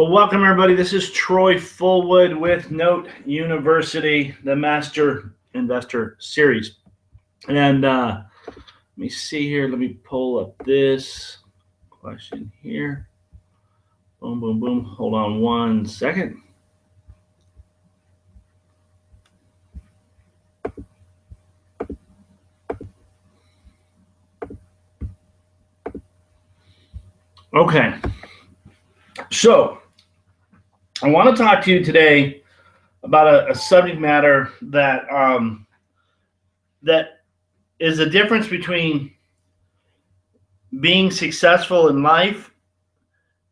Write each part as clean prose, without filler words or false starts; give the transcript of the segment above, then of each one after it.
Well, welcome everybody. This is Troy Fullwood with Note University, the Master Investor Series. And let me see here. Let me pull up this question here. Boom, boom, boom. Hold on one second. Okay. So I want to talk to you today about a subject matter that that is the difference between being successful in life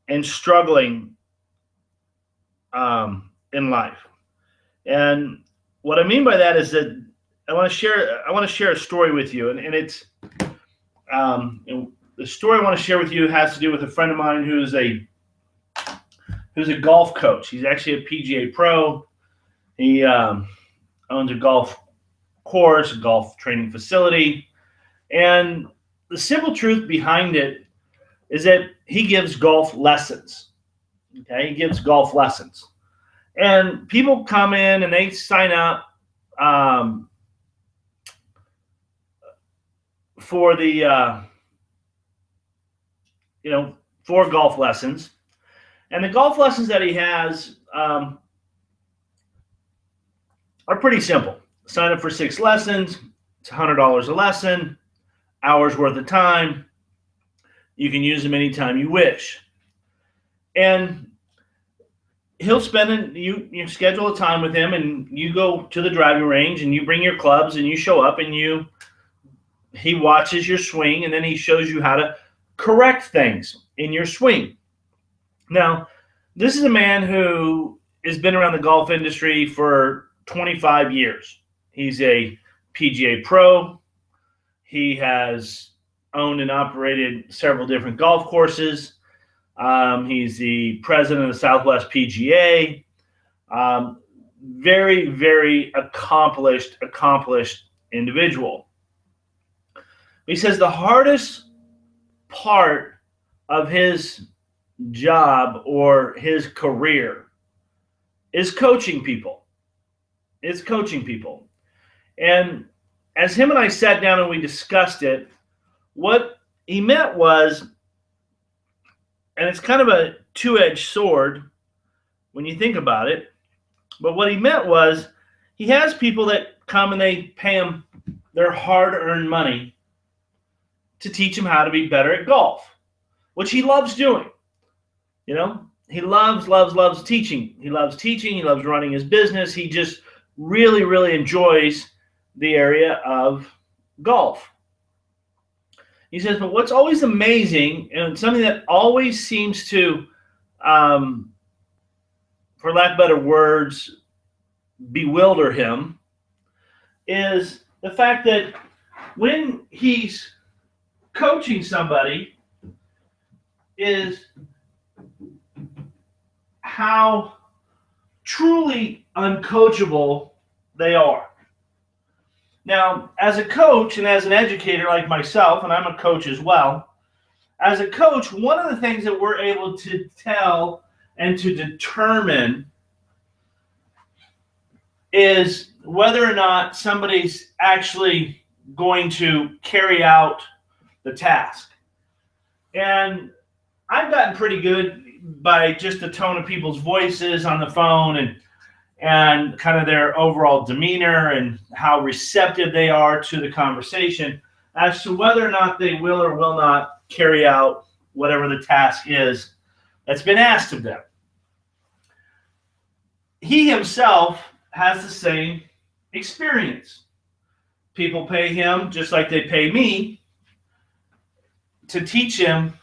and struggling in life. And what I mean by that is that I want to share a story with you, and it's the story I want to share with you has to do with a friend of mine who's a golf coach. He's actually a PGA pro. He owns a golf course, a golf training facility, and the simple truth behind it is that he gives golf lessons. Okay, he gives golf lessons, and people come in and they sign up for the for golf lessons, and the golf lessons that he has are pretty simple. Sign up for 6 lessons. It's $100 a lesson, hours worth of time. You can use them anytime you wish. And he'll spend you schedule a time with him, and you go to the driving range and you bring your clubs and you show up and he watches your swing, and then he shows you how to correct things in your swing. Now, this is a man who has been around the golf industry for 25 years. He's a PGA pro. He has owned and operated several different golf courses. He's the president of the Southwest PGA. Very, very accomplished individual. He says the hardest part of his job or his career is coaching people. And as him and I sat down and we discussed it, what he meant was, and it's kind of a two-edged sword when you think about it, but what he meant was he has people that come and they pay him their hard-earned money to teach him how to be better at golf, which he loves doing. He loves teaching. He loves teaching. He loves running his business. He just really, really enjoys the area of golf. He says, but what's always amazing, and something that always seems to, for lack of better words, bewilder him, is the fact that when he's coaching somebody, is how truly uncoachable they are. Now, as a coach and as an educator like myself, and I'm a coach as well, as a coach, one of the things that we're able to tell and to determine is whether or not somebody's actually going to carry out the task. And I've gotten pretty good by just the tone of people's voices on the phone and kind of their overall demeanor and how receptive they are to the conversation as to whether or not they will or will not carry out whatever the task is that's been asked of them. He himself has the same experience. People pay him just like they pay me to teach him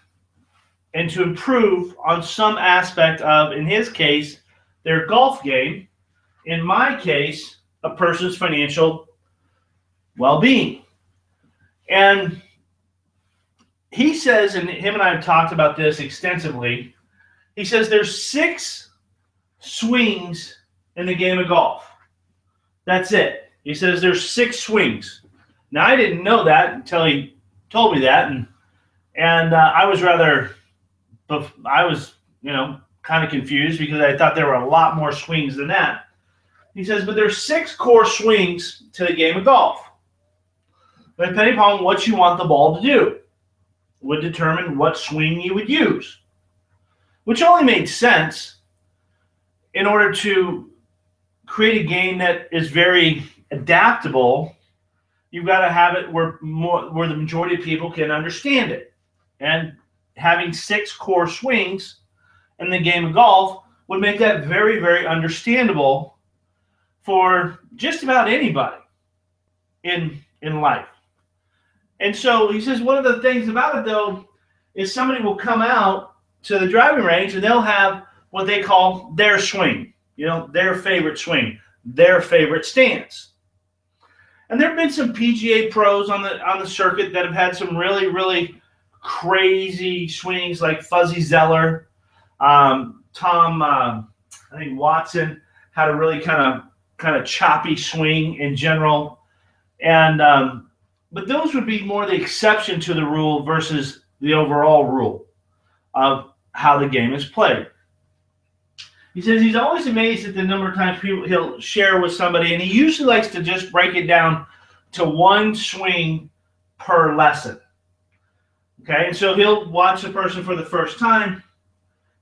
and to improve on some aspect of, in his case, their golf game. In my case, a person's financial well-being. And he says, and him and I have talked about this extensively, he says there's 6 swings in the game of golf. That's it. He says there's 6 swings. Now, I didn't know that until he told me that, and I was kind of confused because I thought there were a lot more swings than that. He says, but there's 6 core swings to the game of golf. But depending upon what you want the ball to do would determine what swing you would use, which only made sense in order to create a game that is very adaptable. You've got to have it where the majority of people can understand it. And having 6 core swings in the game of golf would make that very, very understandable for just about anybody in life. And so he says one of the things about it, though, is somebody will come out to the driving range and they'll have what they call their swing, their favorite swing, their favorite stance. And there have been some PGA pros on the circuit that have had some really, really crazy swings, like Fuzzy Zeller. Tom, I think Watson had a really kind of choppy swing in general. And but those would be more the exception to the rule versus the overall rule of how the game is played. He says he's always amazed at the number of times he'll share with somebody, and he usually likes to just break it down to 1 swing per lesson. Okay, and so he'll watch the person for the first time.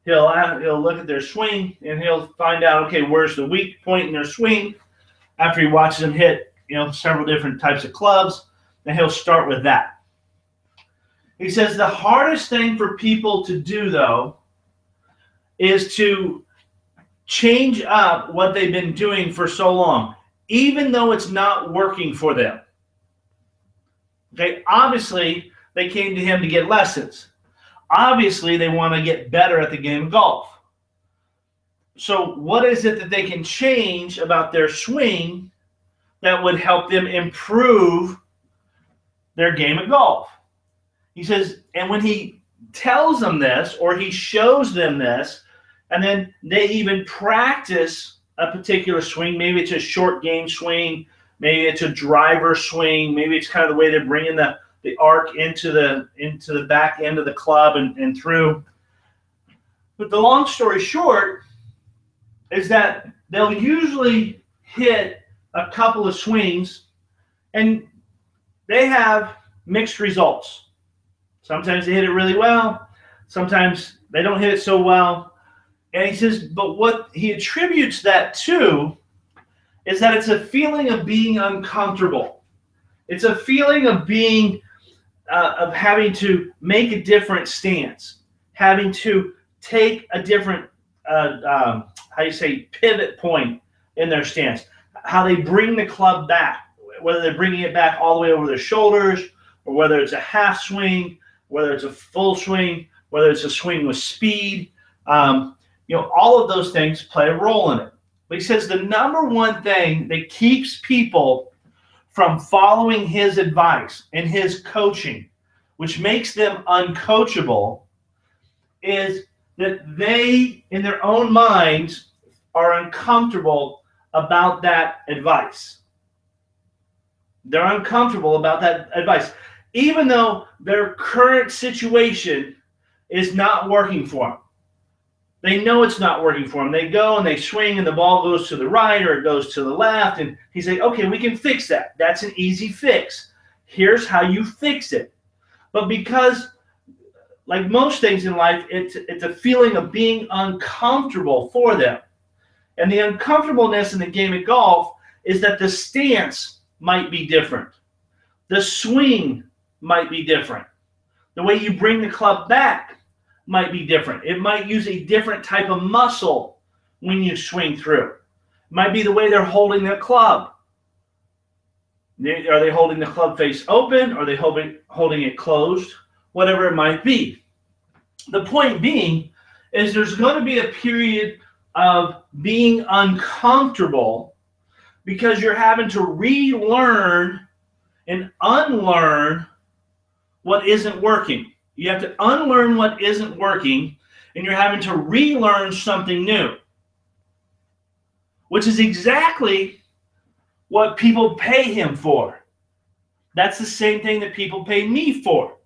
He'll look at their swing, and he'll find out, okay, where's the weak point in their swing. After he watches them hit, several different types of clubs, then he'll start with that. He says the hardest thing for people to do, though, is to change up what they've been doing for so long, even though it's not working for them. Okay, obviously, they came to him to get lessons. Obviously, they want to get better at the game of golf. So what is it that they can change about their swing that would help them improve their game of golf? He says, and when he tells them this, or he shows them this, and then they even practice a particular swing, maybe it's a short game swing, maybe it's a driver swing, maybe it's kind of the way they're bringing the arc into the back end of the club and through. But the long story short is that they'll usually hit a couple of swings and they have mixed results. Sometimes they hit it really well. Sometimes they don't hit it so well. And he says, but what he attributes that to is that it's a feeling of being uncomfortable. It's a feeling of being of having to make a different stance, having to take a different pivot point in their stance, how they bring the club back, whether they're bringing it back all the way over their shoulders, or whether it's a half swing, whether it's a full swing, whether it's a swing with speed. All of those things play a role in it. But he says the number one thing that keeps people from following his advice and his coaching, which makes them uncoachable, is that they, in their own minds, are uncomfortable about that advice. They're uncomfortable about that advice, even though their current situation is not working for them. They know it's not working for them. They go and they swing and the ball goes to the right or it goes to the left. And he's like, okay, we can fix that. That's an easy fix. Here's how you fix it. But because, like most things in life, it's a feeling of being uncomfortable for them. And the uncomfortableness in the game of golf is that the stance might be different. The swing might be different. The way you bring the club back might be different. It might use a different type of muscle when you swing through. It might be the way they're holding their club. Are they holding the club face open? Are they holding it closed? Whatever it might be. The point being is there's going to be a period of being uncomfortable because you're having to relearn and unlearn what isn't working. You have to unlearn what isn't working, and you're having to relearn something new, which is exactly what people pay him for. That's the same thing that people pay me for.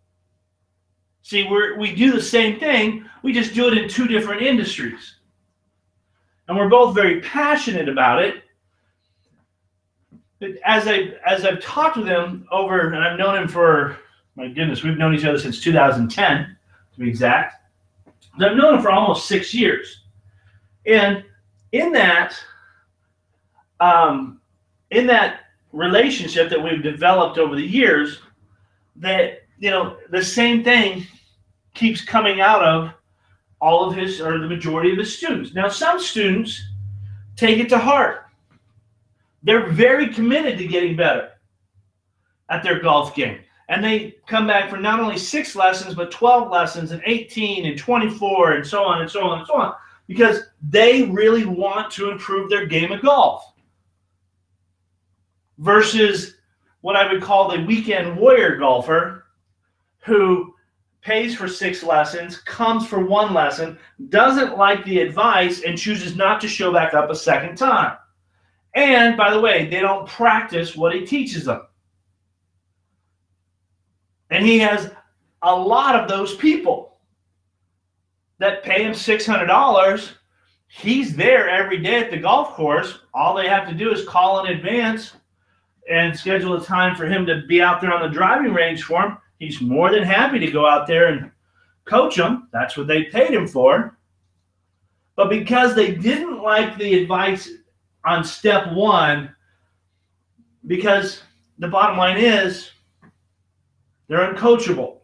See, we do the same thing. We just do it in two different industries. And we're both very passionate about it. But as I've talked with him over, and I've known him for, my goodness, we've known each other since 2010, to be exact. I've known him for almost 6 years. And in that relationship that we've developed over the years, that, the same thing keeps coming out of all of his, or the majority of his students. Now, some students take it to heart. They're very committed to getting better at their golf game. And they come back for not only 6 lessons, but 12 lessons and 18 and 24 and so on and so on and so on, because they really want to improve their game of golf. Versus what I would call the weekend warrior golfer who pays for 6 lessons, comes for 1 lesson, doesn't like the advice, and chooses not to show back up a second time. And, by the way, they don't practice what he teaches them. And he has a lot of those people that pay him $600. He's there every day at the golf course. All they have to do is call in advance and schedule a time for him to be out there on the driving range for him. He's more than happy to go out there and coach them. That's what they paid him for. But because they didn't like the advice on step 1, because the bottom line is they're uncoachable.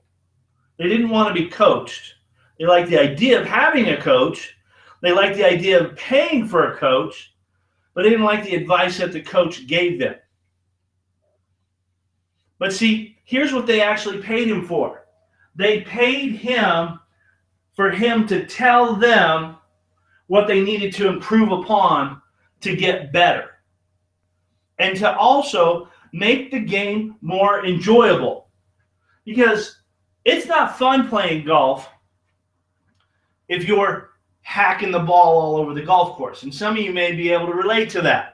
They didn't want to be coached. They like the idea of having a coach. They like the idea of paying for a coach, but they didn't like the advice that the coach gave them. But see, here's what they actually paid him for. They paid him for him to tell them what they needed to improve upon to get better. And to also make the game more enjoyable. Because it's not fun playing golf if you're hacking the ball all over the golf course. And some of you may be able to relate to that.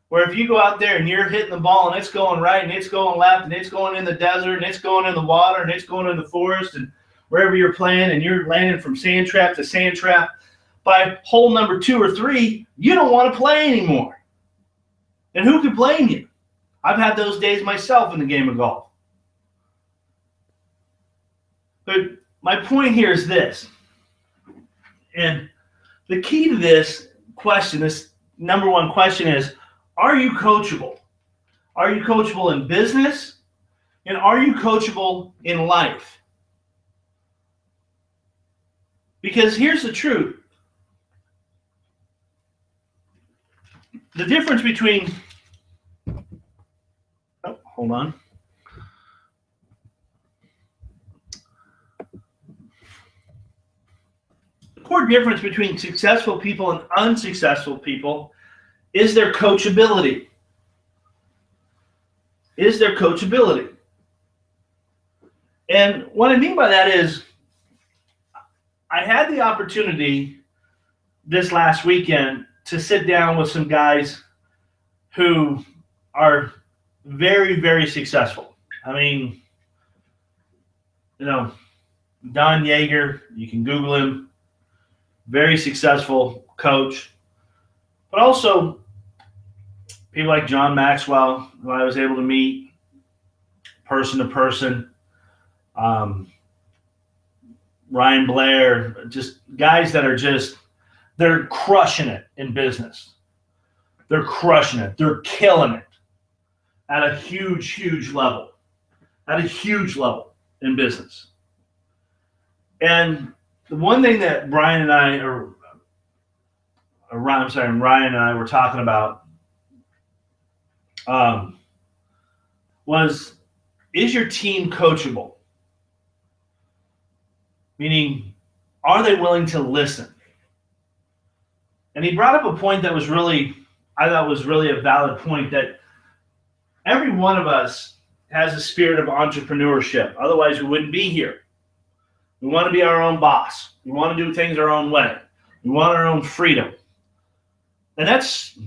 Where if you go out there and you're hitting the ball and it's going right and it's going left and it's going in the desert and it's going in the water and it's going in the forest and wherever you're playing and you're landing from sand trap to sand trap, by hole number 2 or 3, you don't want to play anymore. And who could blame you? I've had those days myself in the game of golf. But my point here is this. And the key to this question, this number 1 question is, are you coachable? Are you coachable in business? And are you coachable in life? Because here's the truth. The difference between, hold on. The core difference between successful people and unsuccessful people is their coachability. Is their coachability. And what I mean by that is, I had the opportunity this last weekend to sit down with some guys who are very, very successful. I mean, Don Yeager, you can Google him, very successful coach. But also people like John Maxwell, who I was able to meet person to person. Ryan Blair, just guys that are they're crushing it in business. They're crushing it. They're killing it at a huge, huge level. At a huge level in business. And the one thing that Ryan and I were talking about was, is your team coachable? Meaning, are they willing to listen? And he brought up a point that I thought was really a valid point, that every one of us has a spirit of entrepreneurship. Otherwise, we wouldn't be here. We want to be our own boss. We want to do things our own way. We want our own freedom. And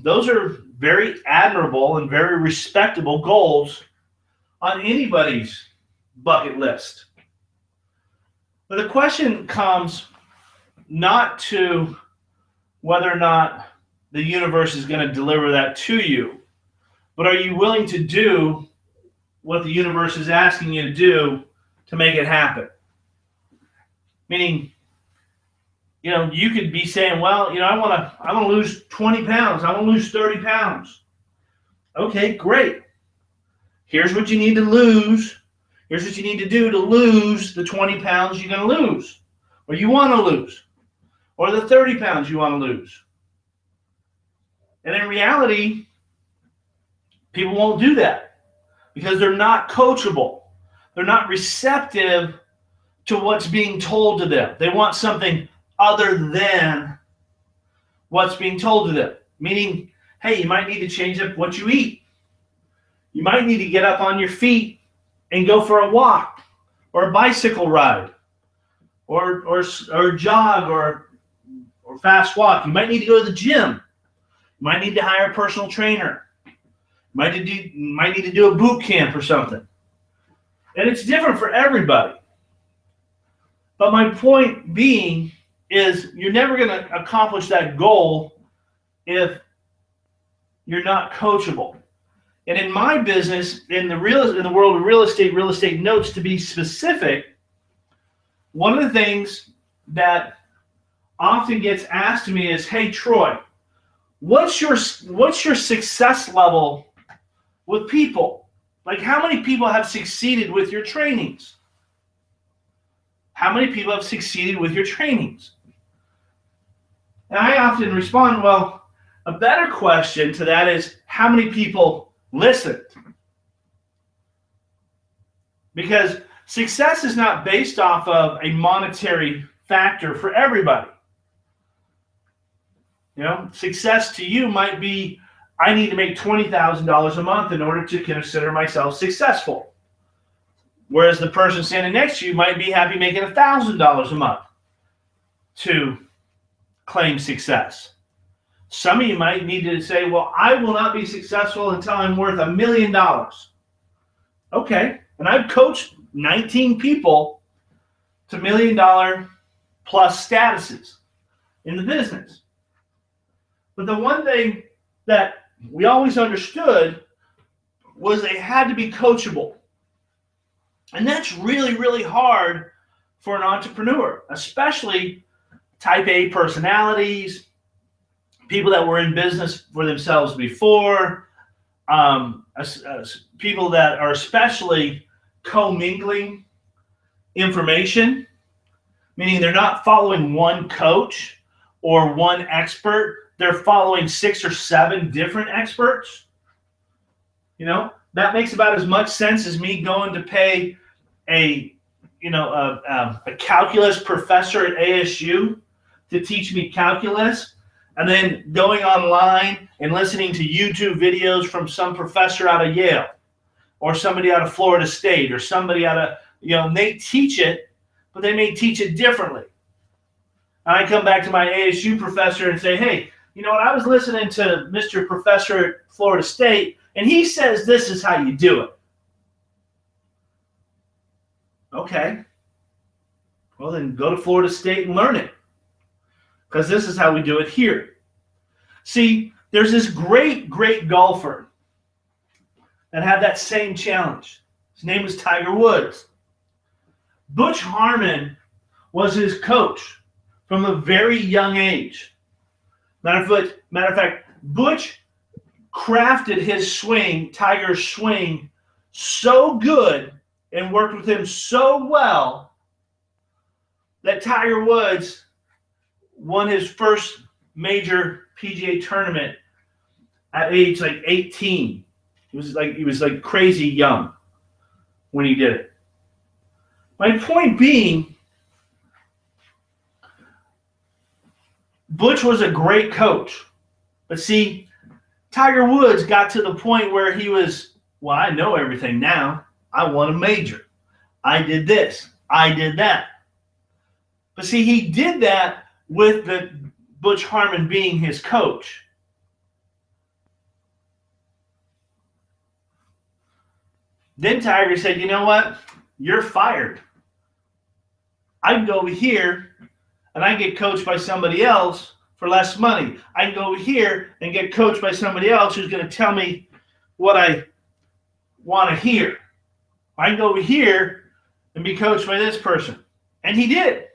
those are very admirable and very respectable goals on anybody's bucket list. But the question comes not to whether or not the universe is going to deliver that to you, but are you willing to do what the universe is asking you to do to make it happen? Meaning, you could be saying, well, I want to lose 20 pounds. I want to lose 30 pounds. Okay, great. Here's what you need to lose. Here's what you need to do to lose the 20 pounds you're going to lose, or you want to lose, or the 30 pounds you want to lose. And in reality, people won't do that because they're not coachable. They're not receptive to what's being told to them. They want something other than what's being told to them. Meaning, hey, you might need to change up what you eat. You might need to get up on your feet and go for a walk or a bicycle ride or jog or fast walk. You might need to go to the gym. You might need to hire a personal trainer. You might need to do a boot camp or something. And it's different for everybody. But my point being is you're never going to accomplish that goal if you're not coachable. And in my business, in the world of real estate notes, to be specific, one of the things that often gets asked to me is, hey, Troy, what's your success level with people? Like, how many people have succeeded with your trainings? How many people have succeeded with your trainings? And I often respond, well, a better question to that is, how many people listened? Because success is not based off of a monetary factor for everybody. Success to you might be, I need to make $20,000 a month in order to consider myself successful. Whereas the person standing next to you might be happy making $1,000 a month to claim success. Some of you might need to say, well, I will not be successful until I'm worth $1 million. Okay. And I've coached 19 people to $1 million plus statuses in the business. But the one thing that we always understood was they had to be coachable. And that's really, really hard for an entrepreneur, especially type A personalities, people that were in business for themselves before, people that are especially commingling information, meaning they're not following one coach or one expert. They're following 6 or 7 different experts. That makes about as much sense as me going to pay a calculus professor at ASU to teach me calculus, and then going online and listening to YouTube videos from some professor out of Yale or somebody out of Florida State or somebody out of, they teach it, but they may teach it differently. And I come back to my ASU professor and say, hey, I was listening to Mr. Professor at Florida State, and he says this is how you do it. Okay. Well, then go to Florida State and learn it, because this is how we do it here. See, there's this great, great golfer that had that same challenge. His name was Tiger Woods. Butch Harmon was his coach from a very young age. Matter of fact, Butch crafted his swing, Tiger's swing, so good and worked with him so well that Tiger Woods won his first major PGA tournament at age 18. He was crazy young when he did it. My point being, Butch was a great coach. But see, Tiger Woods got to the point where he was, well, I know everything now. I won a major. I did this. I did that. But see, he did that with the Butch Harmon being his coach. Then Tiger said, you know what? You're fired. I can go over here and I get coached by somebody else for less money. I can go over here and get coached by somebody else who's going to tell me what I want to hear. I can go over here and be coached by this person. And he did.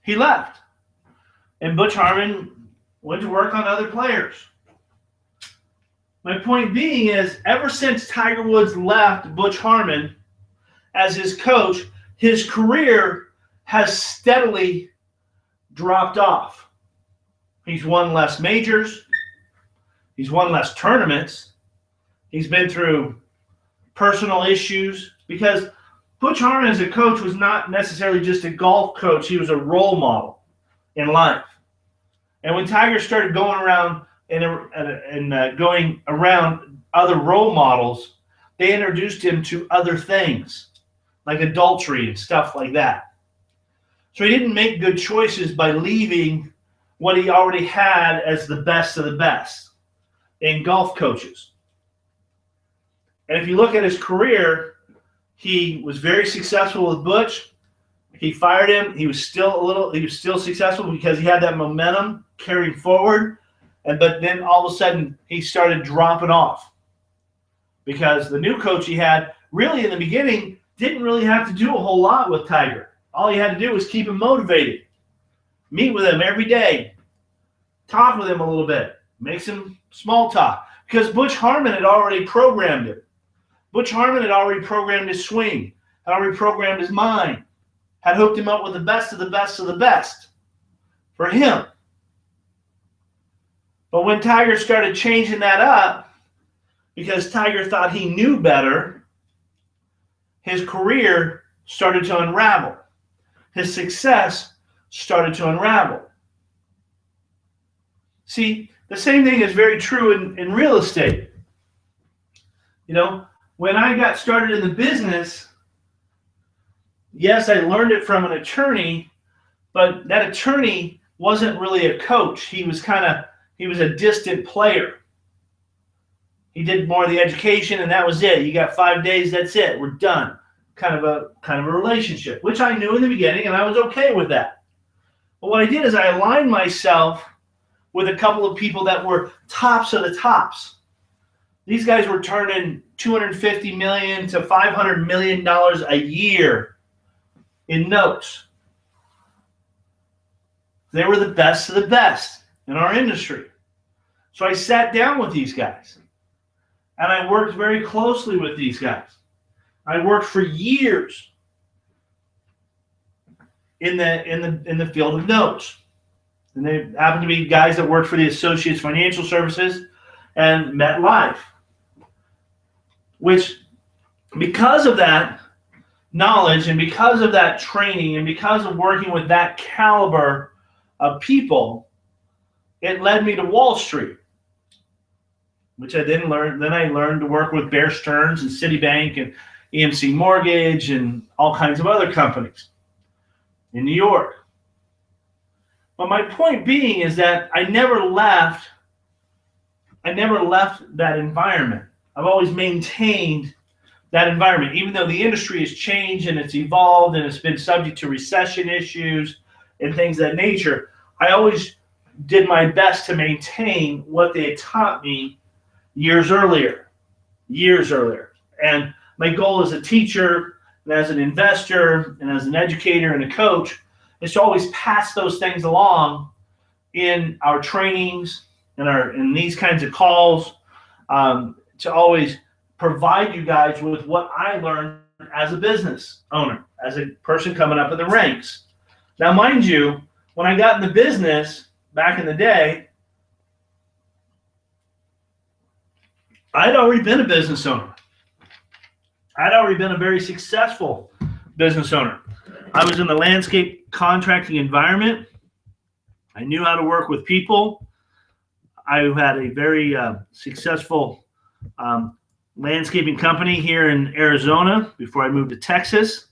He left. And Butch Harmon went to work on other players. My point being is, ever since Tiger Woods left Butch Harmon as his coach, his career has steadily dropped off. He's won less majors. He's won less tournaments. He's been through personal issues because Butch Harmon as a coach was not necessarily just a golf coach. He was a role model in life. And when Tiger started going around and going around other role models, they introduced him to other things like adultery and stuff like that. So he didn't make good choices by leaving what he already had as the best of the best in golf coaches. And if you look at his career, he was very successful with Butch. He fired him. He was still successful because he had that momentum carrying forward. But then all of a sudden he started dropping off because the new coach he had really in the beginning didn't really have to do a whole lot with Tiger. All he had to do was keep him motivated, meet with him every day, talk with him a little bit, make some small talk, because Butch Harmon had already programmed him. Butch Harmon had already programmed his swing, had already programmed his mind, had hooked him up with the best of the best of the best for him. But when Tiger started changing that up, because Tiger thought he knew better, his career started to unravel. His success started to unravel. See, the same thing is very true in real estate. You know, when I got started in the business, yes, I learned it from an attorney, but that attorney wasn't really a coach. He was a distant player. He did more of the education, and that was it. You got 5 days, that's it. We're done. Kind of a relationship, which I knew in the beginning, and I was okay with that. But what I did is I aligned myself with a couple of people that were tops of the tops. These guys were turning $250 million to $500 million a year in notes. They were the best of the best in our industry. So I sat down with these guys, and I worked very closely with these guys. I worked for years in the field of notes. And they happened to be guys that worked for the Associates Financial Services and MetLife, which, because of that knowledge and because of that training and because of working with that caliber of people, it led me to Wall Street, which I then learned. Then I learned to work with Bear Stearns and Citibank and EMC Mortgage and all kinds of other companies in New York. But my point being is that I never left that environment. I've always maintained that environment, even though the industry has changed and it's evolved and it's been subject to recession issues and things of that nature. I always did my best to maintain what they had taught me years earlier. And my goal as a teacher and as an investor and as an educator and a coach is to always pass those things along in our trainings and in these kinds of calls, to always provide you guys with what I learned as a business owner, as a person coming up in the ranks. Now, mind you, when I got in the business back in the day, I'd already been a business owner. I'd already been a very successful business owner. I was in the landscape contracting environment. I knew how to work with people. I had a very successful landscaping company here in Arizona before I moved to Texas.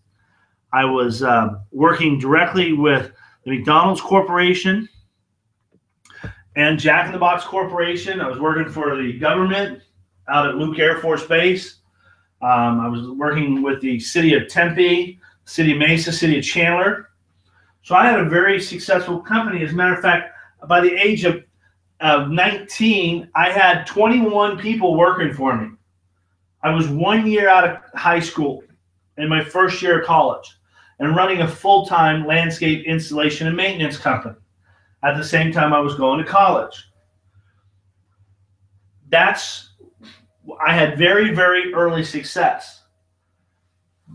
I was working directly with the McDonald's Corporation and Jack in the Box Corporation. I was working for the government out at Luke Air Force Base. I was working with the city of Tempe, City of Mesa, City of Chandler. So I had a very successful company. As a matter of fact, by the age of 19, I had 21 people working for me. I was 1 year out of high school in my first year of college and running a full-time landscape installation and maintenance company at the same time I was going to college. I had very, very early success.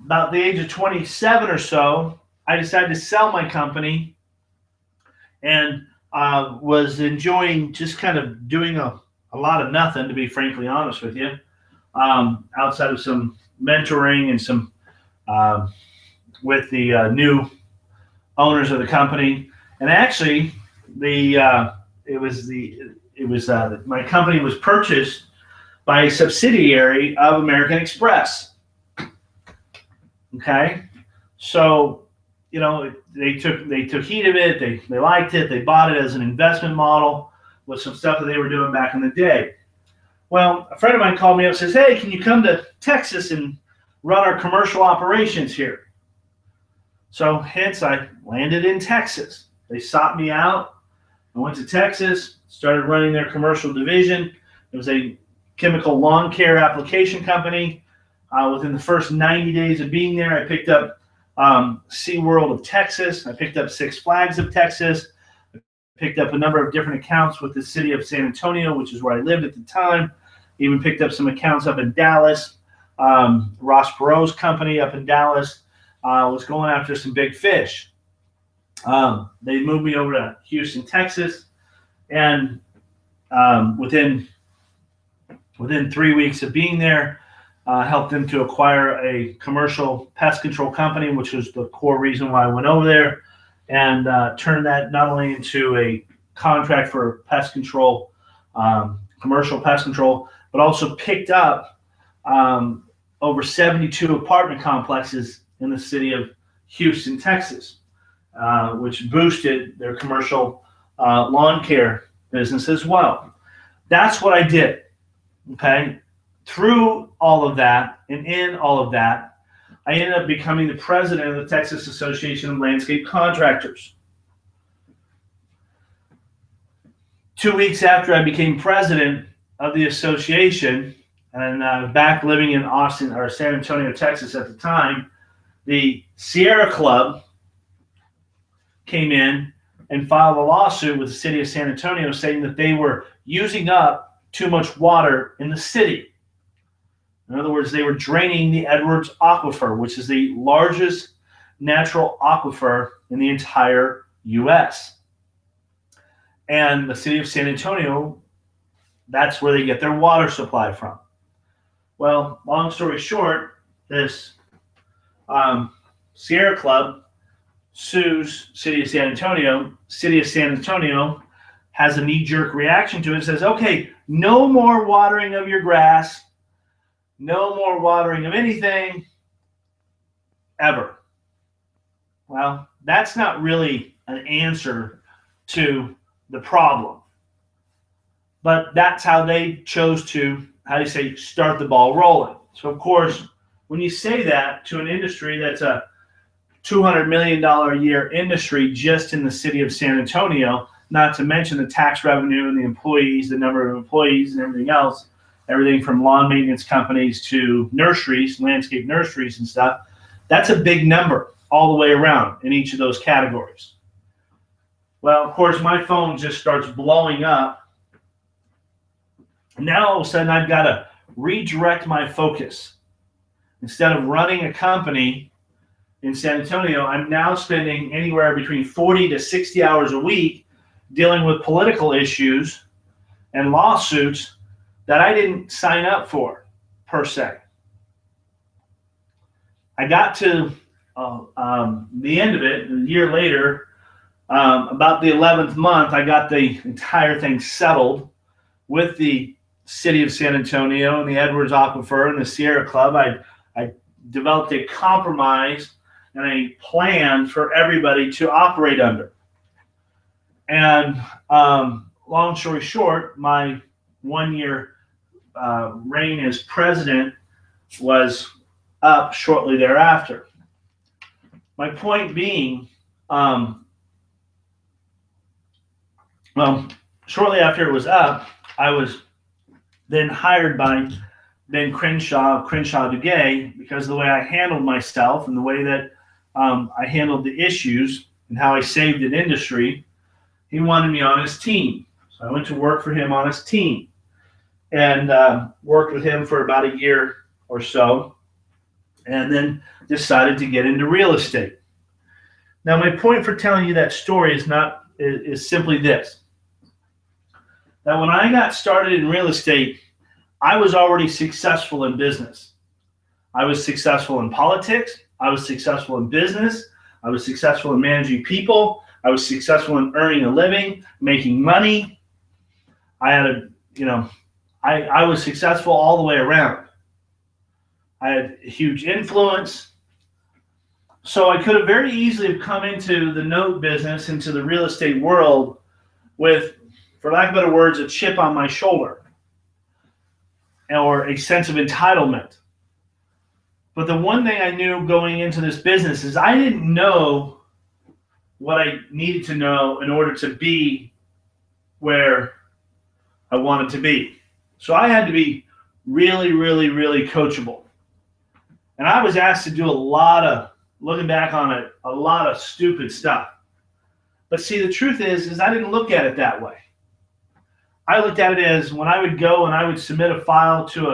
About the age of 27 or so, I decided to sell my company and was enjoying just kind of doing a lot of nothing, to be frankly honest with you, outside of some mentoring and some with the new owners of the company. And actually, my company was purchased by a subsidiary of American Express. Okay, so they took heed of it. They liked it. They bought it as an investment model with some stuff that they were doing back in the day. Well, a friend of mine called me up and says, "Hey, can you come to Texas and run our commercial operations here?" So hence I landed in Texas. They sought me out. I went to Texas, started running their commercial division. It was a chemical lawn care application company. Within the first 90 days of being there, I picked up SeaWorld of Texas. I picked up Six Flags of Texas. I picked up a number of different accounts with the city of San Antonio, which is where I lived at the time. Even picked up some accounts up in Dallas. Ross Perot's company up in Dallas was going after some big fish. They moved me over to Houston, Texas, and within 3 weeks of being there, helped them to acquire a commercial pest control company, which was the core reason why I went over there, and turned that not only into a contract for pest control, commercial pest control, but also picked up over 72 apartment complexes in the city of Houston, Texas, which boosted their commercial lawn care business as well. That's what I did. Okay. Through all of that and in all of that, I ended up becoming the president of the Texas Association of Landscape Contractors. 2 weeks after I became president of the association, and back living in Austin or San Antonio, Texas at the time, the Sierra Club came in and filed a lawsuit with the city of San Antonio saying that they were using up too much water in the city. In other words, they were draining the Edwards Aquifer, which is the largest natural aquifer in the entire U.S. And the city of San Antonio, that's where they get their water supply from. Well, long story short, this Sierra Club sues City of San Antonio. City of San Antonio has a knee-jerk reaction to it and says, okay, no more watering of your grass, no more watering of anything, ever. Well, that's not really an answer to the problem. But that's how they chose to, start the ball rolling. So, of course, when you say that to an industry that's a $200 million a year industry just in the city of San Antonio, not to mention the tax revenue and the employees, the number of employees and everything else, everything from lawn maintenance companies to nurseries, landscape nurseries and stuff, that's a big number all the way around in each of those categories. Well, of course, my phone just starts blowing up. Now, all of a sudden, I've got to redirect my focus. Instead of running a company in San Antonio, I'm now spending anywhere between 40 to 60 hours a week dealing with political issues and lawsuits that I didn't sign up for, per se. I got to the end of it, a year later, about the 11th month, I got the entire thing settled with the city of San Antonio and the Edwards Aquifer and the Sierra Club. I developed a compromise and a plan for everybody to operate under. And long story short, my 1 year reign as president was up shortly thereafter. My point being, shortly after it was up, I was then hired by Ben Crenshaw Duguay, because of the way I handled myself and the way that I handled the issues and how I saved an industry. He wanted me on his team. So I went to work for him on his team and worked with him for about a year or so, and then decided to get into real estate. Now, my point for telling you that story is simply this: that when I got started in real estate, I was already successful in business. I was successful in politics. I was successful in business. I was successful in managing people. I was successful in earning a living, making money. I was successful all the way around. I had huge influence. So I could have very easily have come into the note business, into the real estate world with, for lack of better words, a chip on my shoulder or a sense of entitlement. But the one thing I knew going into this business is I didn't know what I needed to know in order to be where I wanted to be. So I had to be really, really, really coachable. And I was asked to do looking back on it, a lot of stupid stuff. But see, the truth is I didn't look at it that way. I looked at it as when I would go and I would submit a file to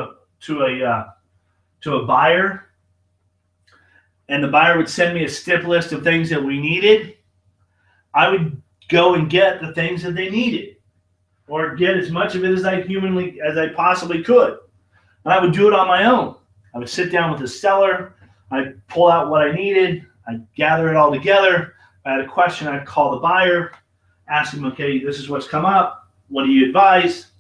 a buyer, and the buyer would send me a stip list of things that we needed, I would go and get the things that they needed, or get as much of it as I possibly could. And I would do it on my own. I would sit down with the seller, I'd pull out what I needed, I'd gather it all together. If I had a question, I'd call the buyer, ask him, okay, this is what's come up, what do you advise?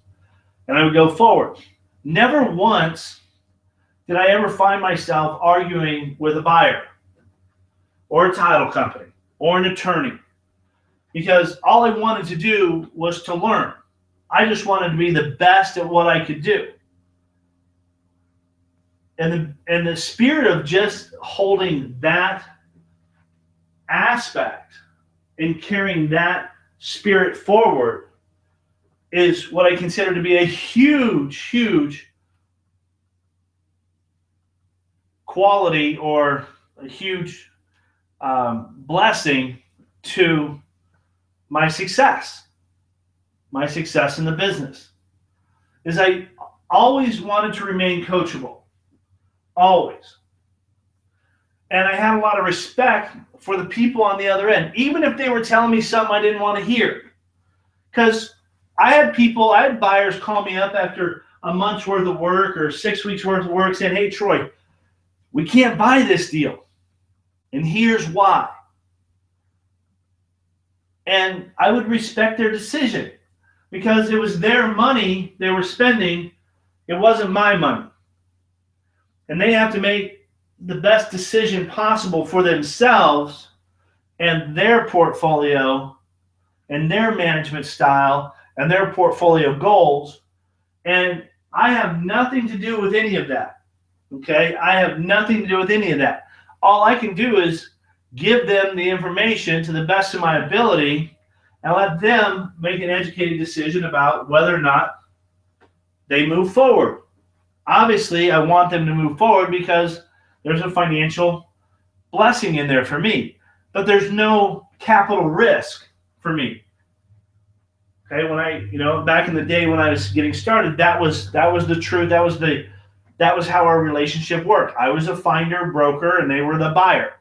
And I would go forward. Never once did I ever find myself arguing with a buyer or a title company or an attorney, because all I wanted to do was to learn. I just wanted to be the best at what I could do. And the spirit of just holding that aspect and carrying that spirit forward is what I consider to be a huge, huge quality, or a huge blessing to my success in the business. Is I always wanted to remain coachable. Always. And I had a lot of respect for the people on the other end, even if they were telling me something I didn't want to hear. Because I had buyers call me up after a month's worth of work or 6 weeks worth of work saying, hey, Troy, we can't buy this deal. And here's why. And I would respect their decision, because it was their money they were spending. It wasn't my money. And they have to make the best decision possible for themselves and their portfolio and their management style and their portfolio goals. And I have nothing to do with any of that. Okay? I have nothing to do with any of that. All I can do is give them the information to the best of my ability and let them make an educated decision about whether or not they move forward. Obviously, I want them to move forward because there's a financial blessing in there for me, but there's no capital risk for me. Okay, when back in the day when I was getting started, that was the truth. That was how our relationship worked. I was a finder, broker, and they were the buyer.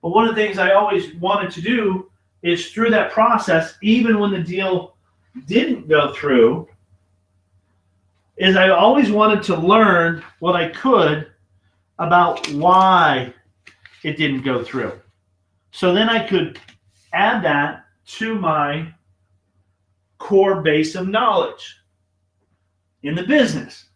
But one of the things I always wanted to do is, through that process, even when the deal didn't go through, is I always wanted to learn what I could about why it didn't go through. So then I could add that to my core base of knowledge in the business.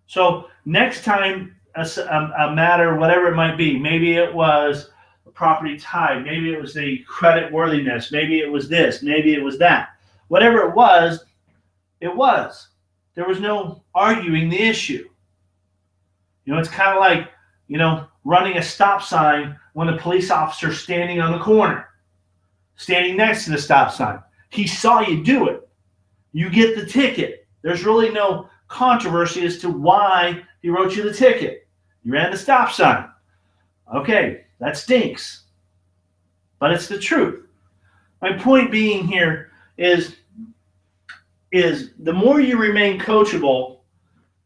So next time a matter, whatever it might be, maybe it was a property type, maybe it was the credit worthiness, maybe it was this, maybe it was that. Whatever it was, it was. There was no arguing the issue. It's kind of like, running a stop sign when a police officer's standing on the corner, standing next to the stop sign. He saw you do it. You get the ticket. There's really no controversy as to why he wrote you the ticket. You ran the stop sign. Okay, that stinks, but it's the truth. My point being here is the more you remain coachable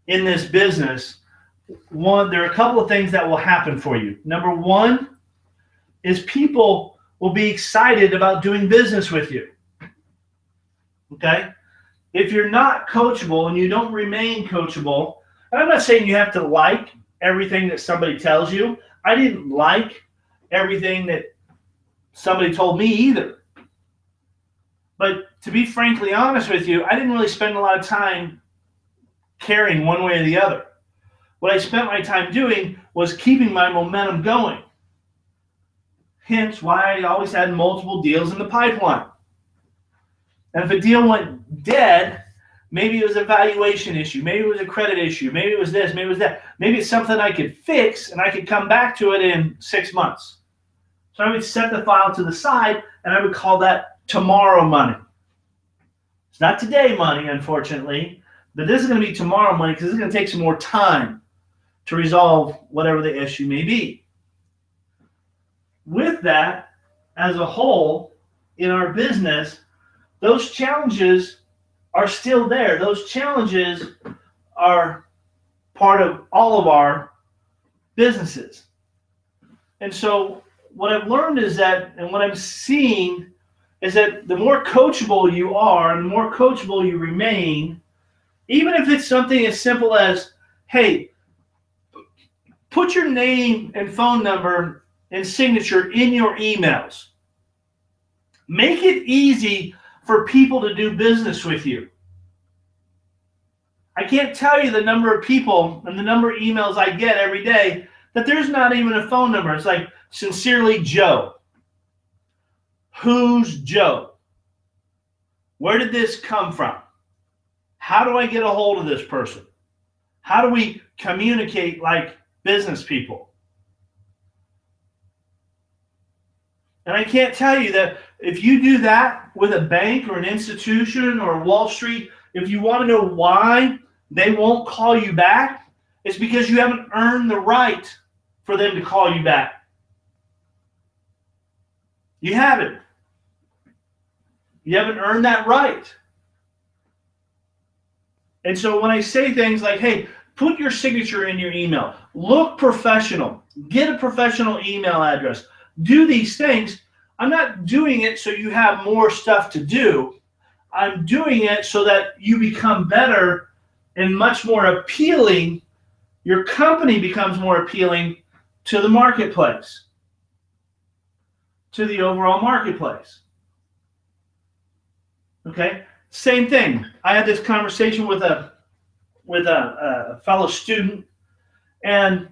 in this business, there are a couple of things that will happen for you. Number one is people will be excited about doing business with you. Okay? If you're not coachable and you don't remain coachable, and I'm not saying you have to like everything that somebody tells you. I didn't like everything that somebody told me either. But to be frankly honest with you, I didn't really spend a lot of time caring one way or the other. What I spent my time doing was keeping my momentum going. Hence why I always had multiple deals in the pipeline. And if a deal went dead, maybe it was a valuation issue, maybe it was a credit issue, maybe it was this, maybe it was that. Maybe it's something I could fix and I could come back to it in 6 months. So I would set the file to the side and I would call that tomorrow money. It's not today money, unfortunately, but this is going to be tomorrow money because it's going to take some more time to resolve whatever the issue may be. With that, as a whole, in our business, those challenges are still there. Those challenges are part of all of our businesses. And so what I've learned is that, and what I'm seeing is that the more coachable you are and the more coachable you remain, even if it's something as simple as, hey, put your name and phone number and signature in your emails. Make it easy for people to do business with you. I can't tell you the number of people and the number of emails I get every day that there's not even a phone number. It's like, sincerely, Joe. Who's Joe? Where did this come from? How do I get a hold of this person? How do we communicate like business people? And I can't tell you that if you do that with a bank or an institution or Wall Street, if you want to know why they won't call you back, it's because you haven't earned the right for them to call you back. You haven't. You haven't earned that right. And so when I say things like, hey, put your signature in your email, look professional, get a professional email address, do these things, I'm not doing it so you have more stuff to do. I'm doing it so that you become better and much more appealing. Your company becomes more appealing to the marketplace, to the overall marketplace. Okay? Same thing. I had this conversation with a fellow student, and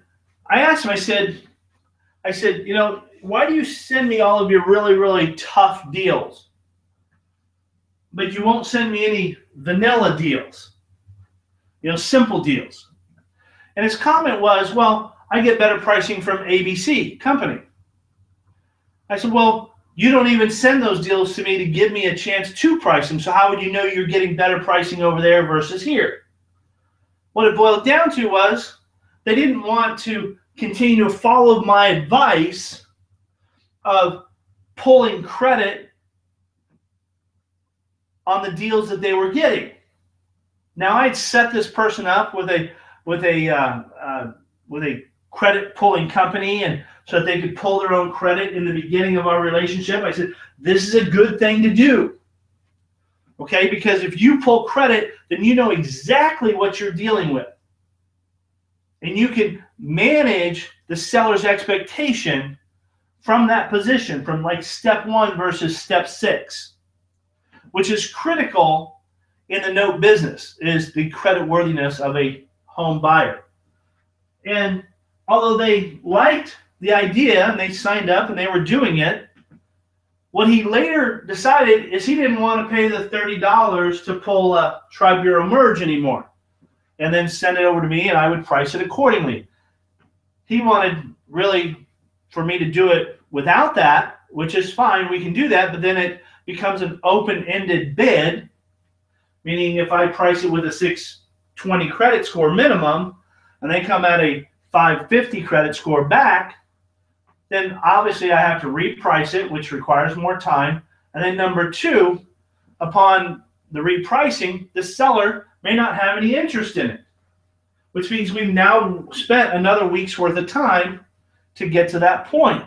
I asked him, I said, you know, why do you send me all of your really, really tough deals, but you won't send me any vanilla deals, you know, simple deals? And his comment was, well, I get better pricing from ABC company. I said, well, you don't even send those deals to me to give me a chance to price them, so how would you know you're getting better pricing over there versus here? What it boiled down to was they didn't want to continue to follow my advice of pulling credit on the deals that they were getting. Now I'd set this person up with a credit pulling company, and so that they could pull their own credit in the beginning of our relationship. I said, this is a good thing to do. Okay, because if you pull credit, then you know exactly what you're dealing with. And you can manage the seller's expectation from that position, from like step 1 versus step 6, which is critical in the note business, is the credit worthiness of a home buyer. And although they liked the idea and they signed up and they were doing it, what he later decided is he didn't want to pay the $30 to pull a Tri-Bureau merge anymore and then send it over to me and I would price it accordingly. He wanted really for me to do it without that, which is fine, we can do that, but then it becomes an open-ended bid, meaning if I price it with a 620 credit score minimum and they come at a 550 credit score back, then obviously I have to reprice it, which requires more time. And then number two, upon the repricing, the seller may not have any interest in it, which means we've now spent another week's worth of time to get to that point.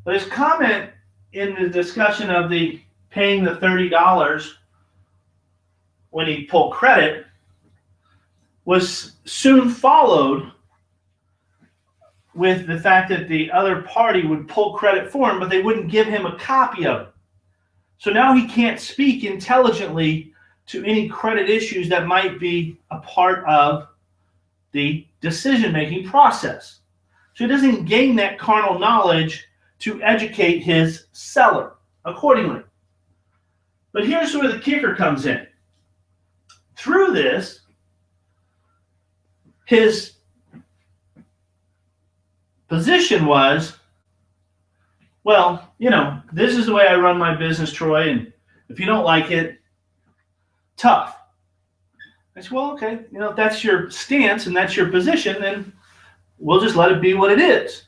But his comment in the discussion of the paying the $30 when he pulled credit was soon followed with the fact that the other party would pull credit for him, but they wouldn't give him a copy of it. So now he can't speak intelligently to any credit issues that might be a part of the decision-making process. So he doesn't gain that carnal knowledge to educate his seller accordingly. But here's where the kicker comes in. Through this, his position was, well, this is the way I run my business, Troy, and if you don't like it, tough. I said, well, okay, if that's your stance and that's your position, then we'll just let it be what it is.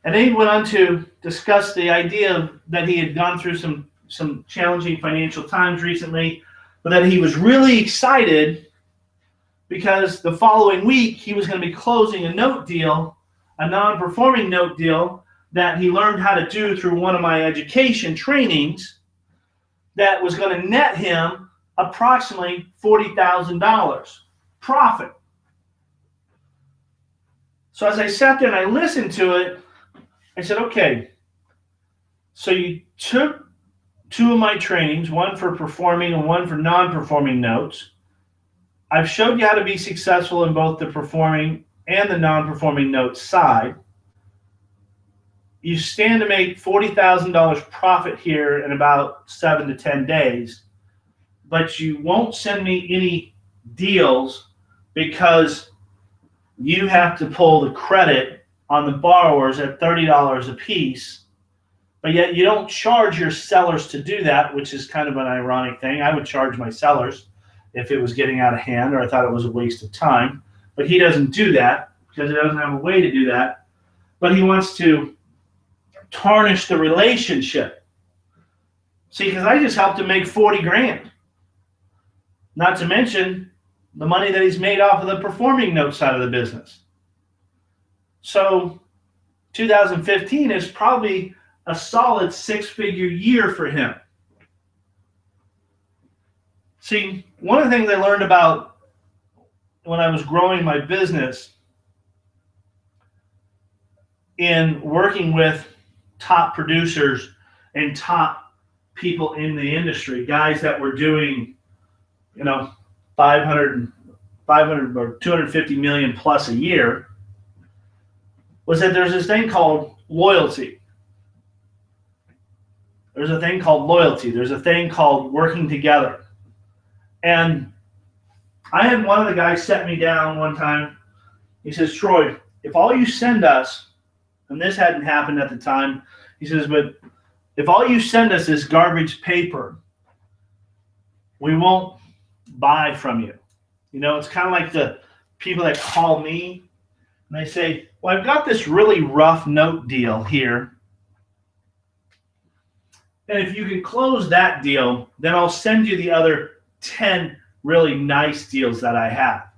And then he went on to discuss the idea that he had gone through some challenging financial times recently, but that he was really excited because the following week he was going to be closing a note deal, a non-performing note deal that he learned how to do through one of my education trainings that was going to net him approximately $40,000 profit. So as I sat there and I listened to it, I said, okay, so you took two of my trainings, one for performing and one for non-performing notes. I've showed you how to be successful in both the performing and the non-performing notes side. You stand to make $40,000 profit here in about 7 to 10 days, but you won't send me any deals because you have to pull the credit on the borrowers at $30 a piece, but yet you don't charge your sellers to do that, which is kind of an ironic thing. I would charge my sellers if it was getting out of hand or I thought it was a waste of time, but he doesn't do that because he doesn't have a way to do that, but he wants to tarnish the relationship. See, because I just helped him make 40 grand, not to mention the money that he's made off of the performing note side of the business. So 2015 is probably a solid 6-figure year for him. See, one of the things I learned about when I was growing my business in working with top producers and top people in the industry, guys that were doing, 500 or 250 million plus a year, was that there's this thing called loyalty. There's a thing called loyalty. There's a thing called working together. And I had one of the guys set me down one time. He says, Troy, if all you send us, and this hadn't happened at the time, he says, but if all you send us is garbage paper, we won't buy from you. It's kind of like the people that call me and they say, well, I've got this really rough note deal here. And if you can close that deal, then I'll send you the other 10 really nice deals that I have.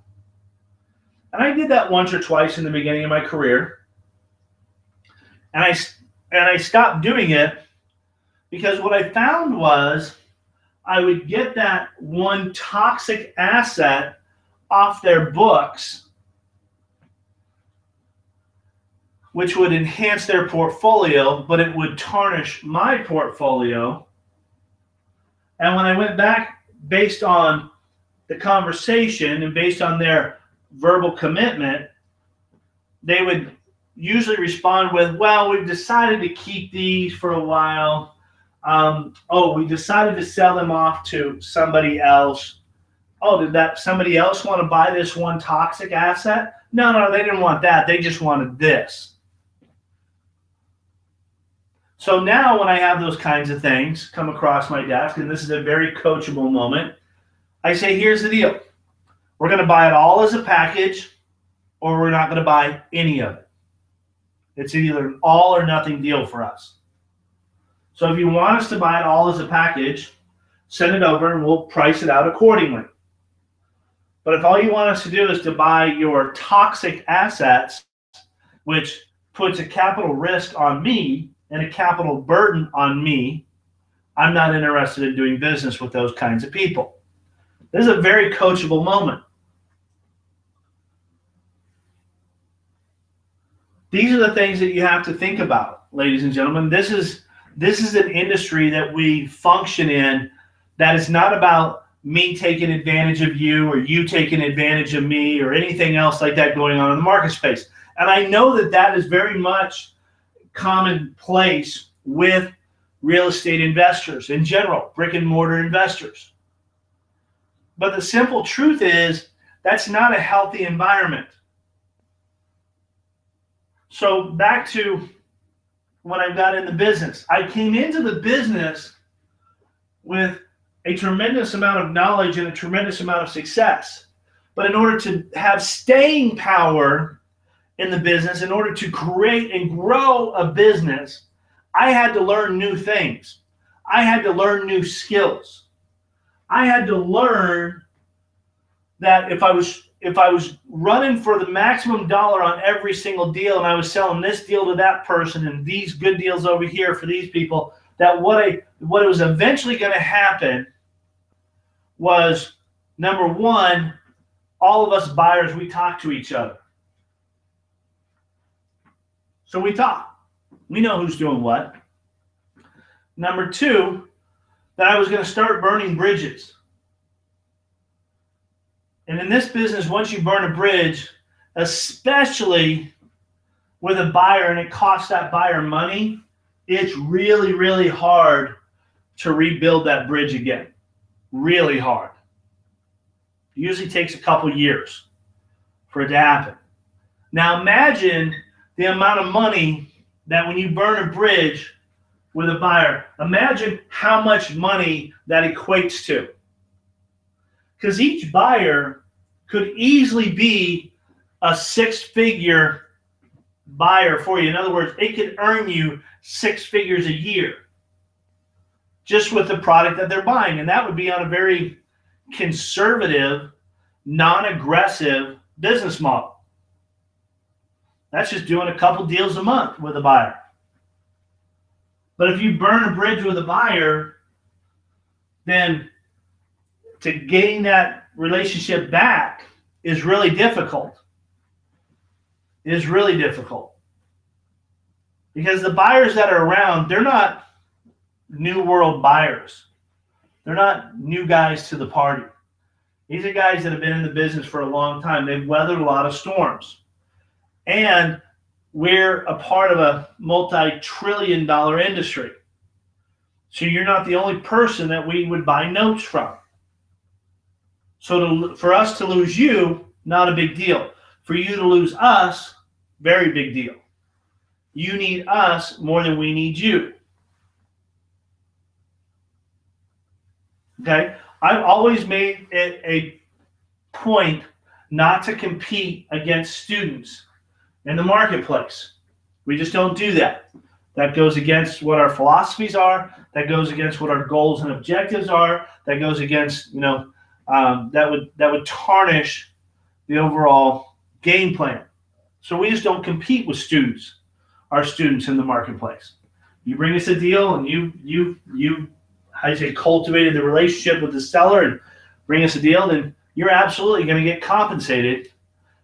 And I did that once or twice in the beginning of my career. And I stopped doing it because what I found was I would get that one toxic asset off their books, which would enhance their portfolio, but it would tarnish my portfolio. And when I went back based on the conversation and based on their verbal commitment, they would usually respond with, well, we've decided to keep these for a while. We decided to sell them off to somebody else. Oh, did that somebody else want to buy this one toxic asset? No, they didn't want that. They just wanted this. So now when I have those kinds of things come across my desk, and this is a very coachable moment, I say, here's the deal. We're going to buy it all as a package, or we're not going to buy any of it. It's either an all or nothing deal for us. So if you want us to buy it all as a package, send it over and we'll price it out accordingly. But if all you want us to do is to buy your toxic assets, which puts a capital risk on me and a capital burden on me, I'm not interested in doing business with those kinds of people. This is a very coachable moment. These are the things that you have to think about, ladies and gentlemen. This is an industry that we function in that is not about me taking advantage of you or you taking advantage of me or anything else like that going on in the market space. And I know that that is very much commonplace with real estate investors in general, brick and mortar investors. But the simple truth is that's not a healthy environment. So back to when I got in the business. I came into the business with a tremendous amount of knowledge and a tremendous amount of success. But in order to have staying power in the business, in order to create and grow a business, I had to learn new things. I had to learn new skills. I had to learn that if I was running for the maximum dollar on every single deal and I was selling this deal to that person and these good deals over here for these people, that what was eventually going to happen was, number one, all of us buyers, we talk to each other. So we talk. We know who's doing what. Number two, that I was going to start burning bridges. And in this business, once you burn a bridge, especially with a buyer and it costs that buyer money, it's really, really hard to rebuild that bridge again. Really hard. It usually takes a couple years for it to happen. Now imagine the amount of money that when you burn a bridge with a buyer, imagine how much money that equates to. Because each buyer could easily be a six-figure buyer for you. In other words, it could earn you 6 figures a year just with the product that they're buying. And that would be on a very conservative, non-aggressive business model. That's just doing a couple deals a month with a buyer. But if you burn a bridge with a buyer, then to gain that relationship back is really difficult. Is really difficult. Because the buyers that are around, they're not new world buyers. They're not new guys to the party. These are guys that have been in the business for a long time. They've weathered a lot of storms. And we're a part of a multi-trillion-dollar industry. So you're not the only person that we would buy notes from. So for us to lose you, not a big deal. For you to lose us, very big deal. You need us more than we need you. Okay? I've always made it a point not to compete against students in the marketplace. We just don't do that. That goes against what our philosophies are. That goes against what our goals and objectives are. That goes against, that would tarnish the overall game plan. So we just don't compete with our students in the marketplace. You bring us a deal and you cultivated the relationship with the seller and bring us a deal, then you're absolutely going to get compensated,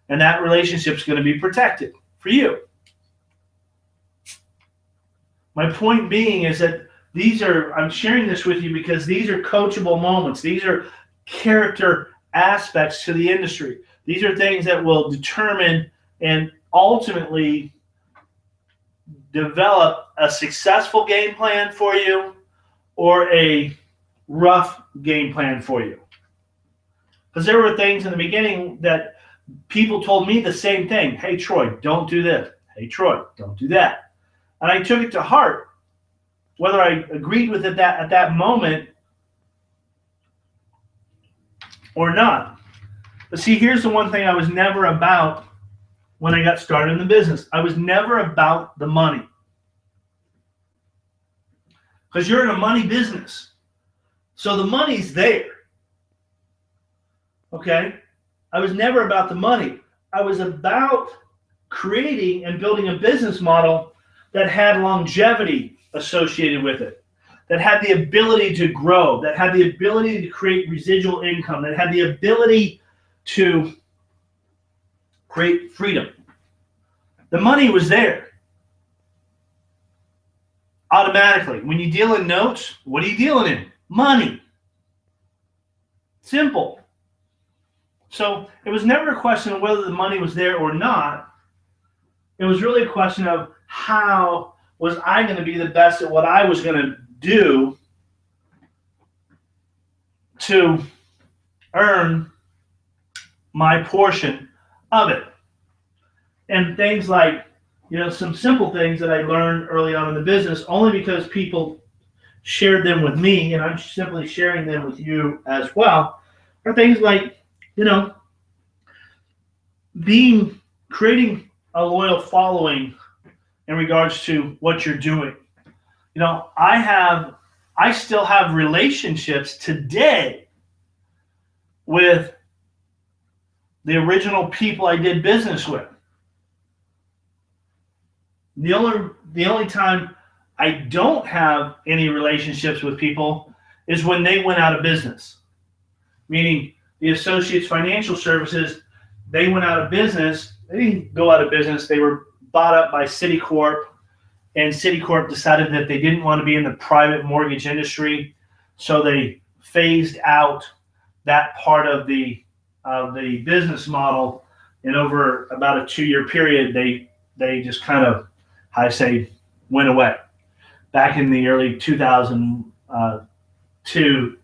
and that relationship is going to be protected for you. My point being is that I'm sharing this with you because these are coachable moments. These are character aspects to the industry. These are things that will determine and ultimately develop a successful game plan for you or a rough game plan for you. Because there were things in the beginning that people told me the same thing. Hey, Troy, don't do this. Hey, Troy, don't do that. And I took it to heart. Whether I agreed with it at that moment or not. But see, here's the one thing I was never about when I got started in the business. I was never about the money. Because you're in a money business. So the money's there. Okay? I was never about the money. I was about creating and building a business model that had longevity associated with it, that had the ability to grow, that had the ability to create residual income, that had the ability to create freedom. The money was there. Automatically. When you deal in notes, what are you dealing in? Money. Simple. So it was never a question of whether the money was there or not. It was really a question of how was I going to be the best at what I was going to do to earn my portion of it. And things like, some simple things that I learned early on in the business, only because people shared them with me, and I'm simply sharing them with you as well, are things like, creating a loyal following in regards to what you're doing. I still have relationships today with the original people I did business with. The only time I don't have any relationships with people is when they went out of business. Meaning the Associates Financial Services, they went out of business. They didn't go out of business. They were bought up by Citicorp, and Citicorp decided that they didn't want to be in the private mortgage industry, so they phased out that part of the business model. And over about a 2-year period, they just kind of, went away. Back in the early 2002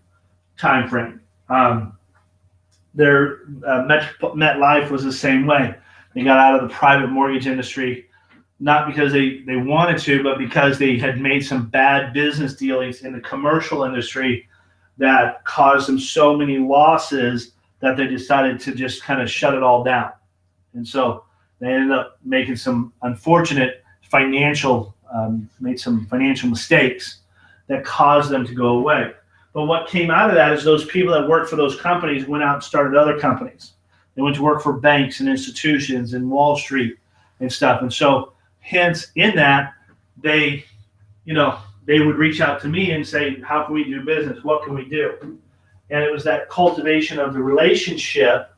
timeframe, MetLife was the same way. They got out of the private mortgage industry, not because they wanted to, but because they had made some bad business dealings in the commercial industry that caused them so many losses that they decided to just kind of shut it all down. And so they ended up making some unfortunate financial mistakes that caused them to go away. But what came out of that is those people that worked for those companies went out and started other companies. They went to work for banks and institutions and Wall Street and stuff. And so hence in that, they would reach out to me and say, how can we do business? What can we do? And it was that cultivation of the relationship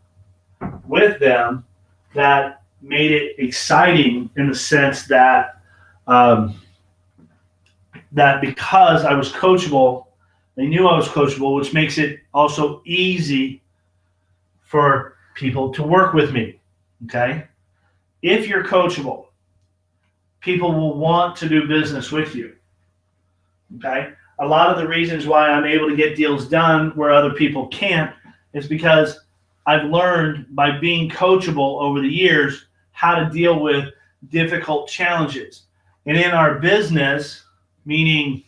with them that made it exciting, in the sense that that because I was coachable, they knew I was coachable, which makes it also easy for people to work with me. Okay? If you're coachable, people will want to do business with you. Okay? A lot of the reasons why I'm able to get deals done where other people can't is because I've learned by being coachable over the years how to deal with difficult challenges. And in our business, meaning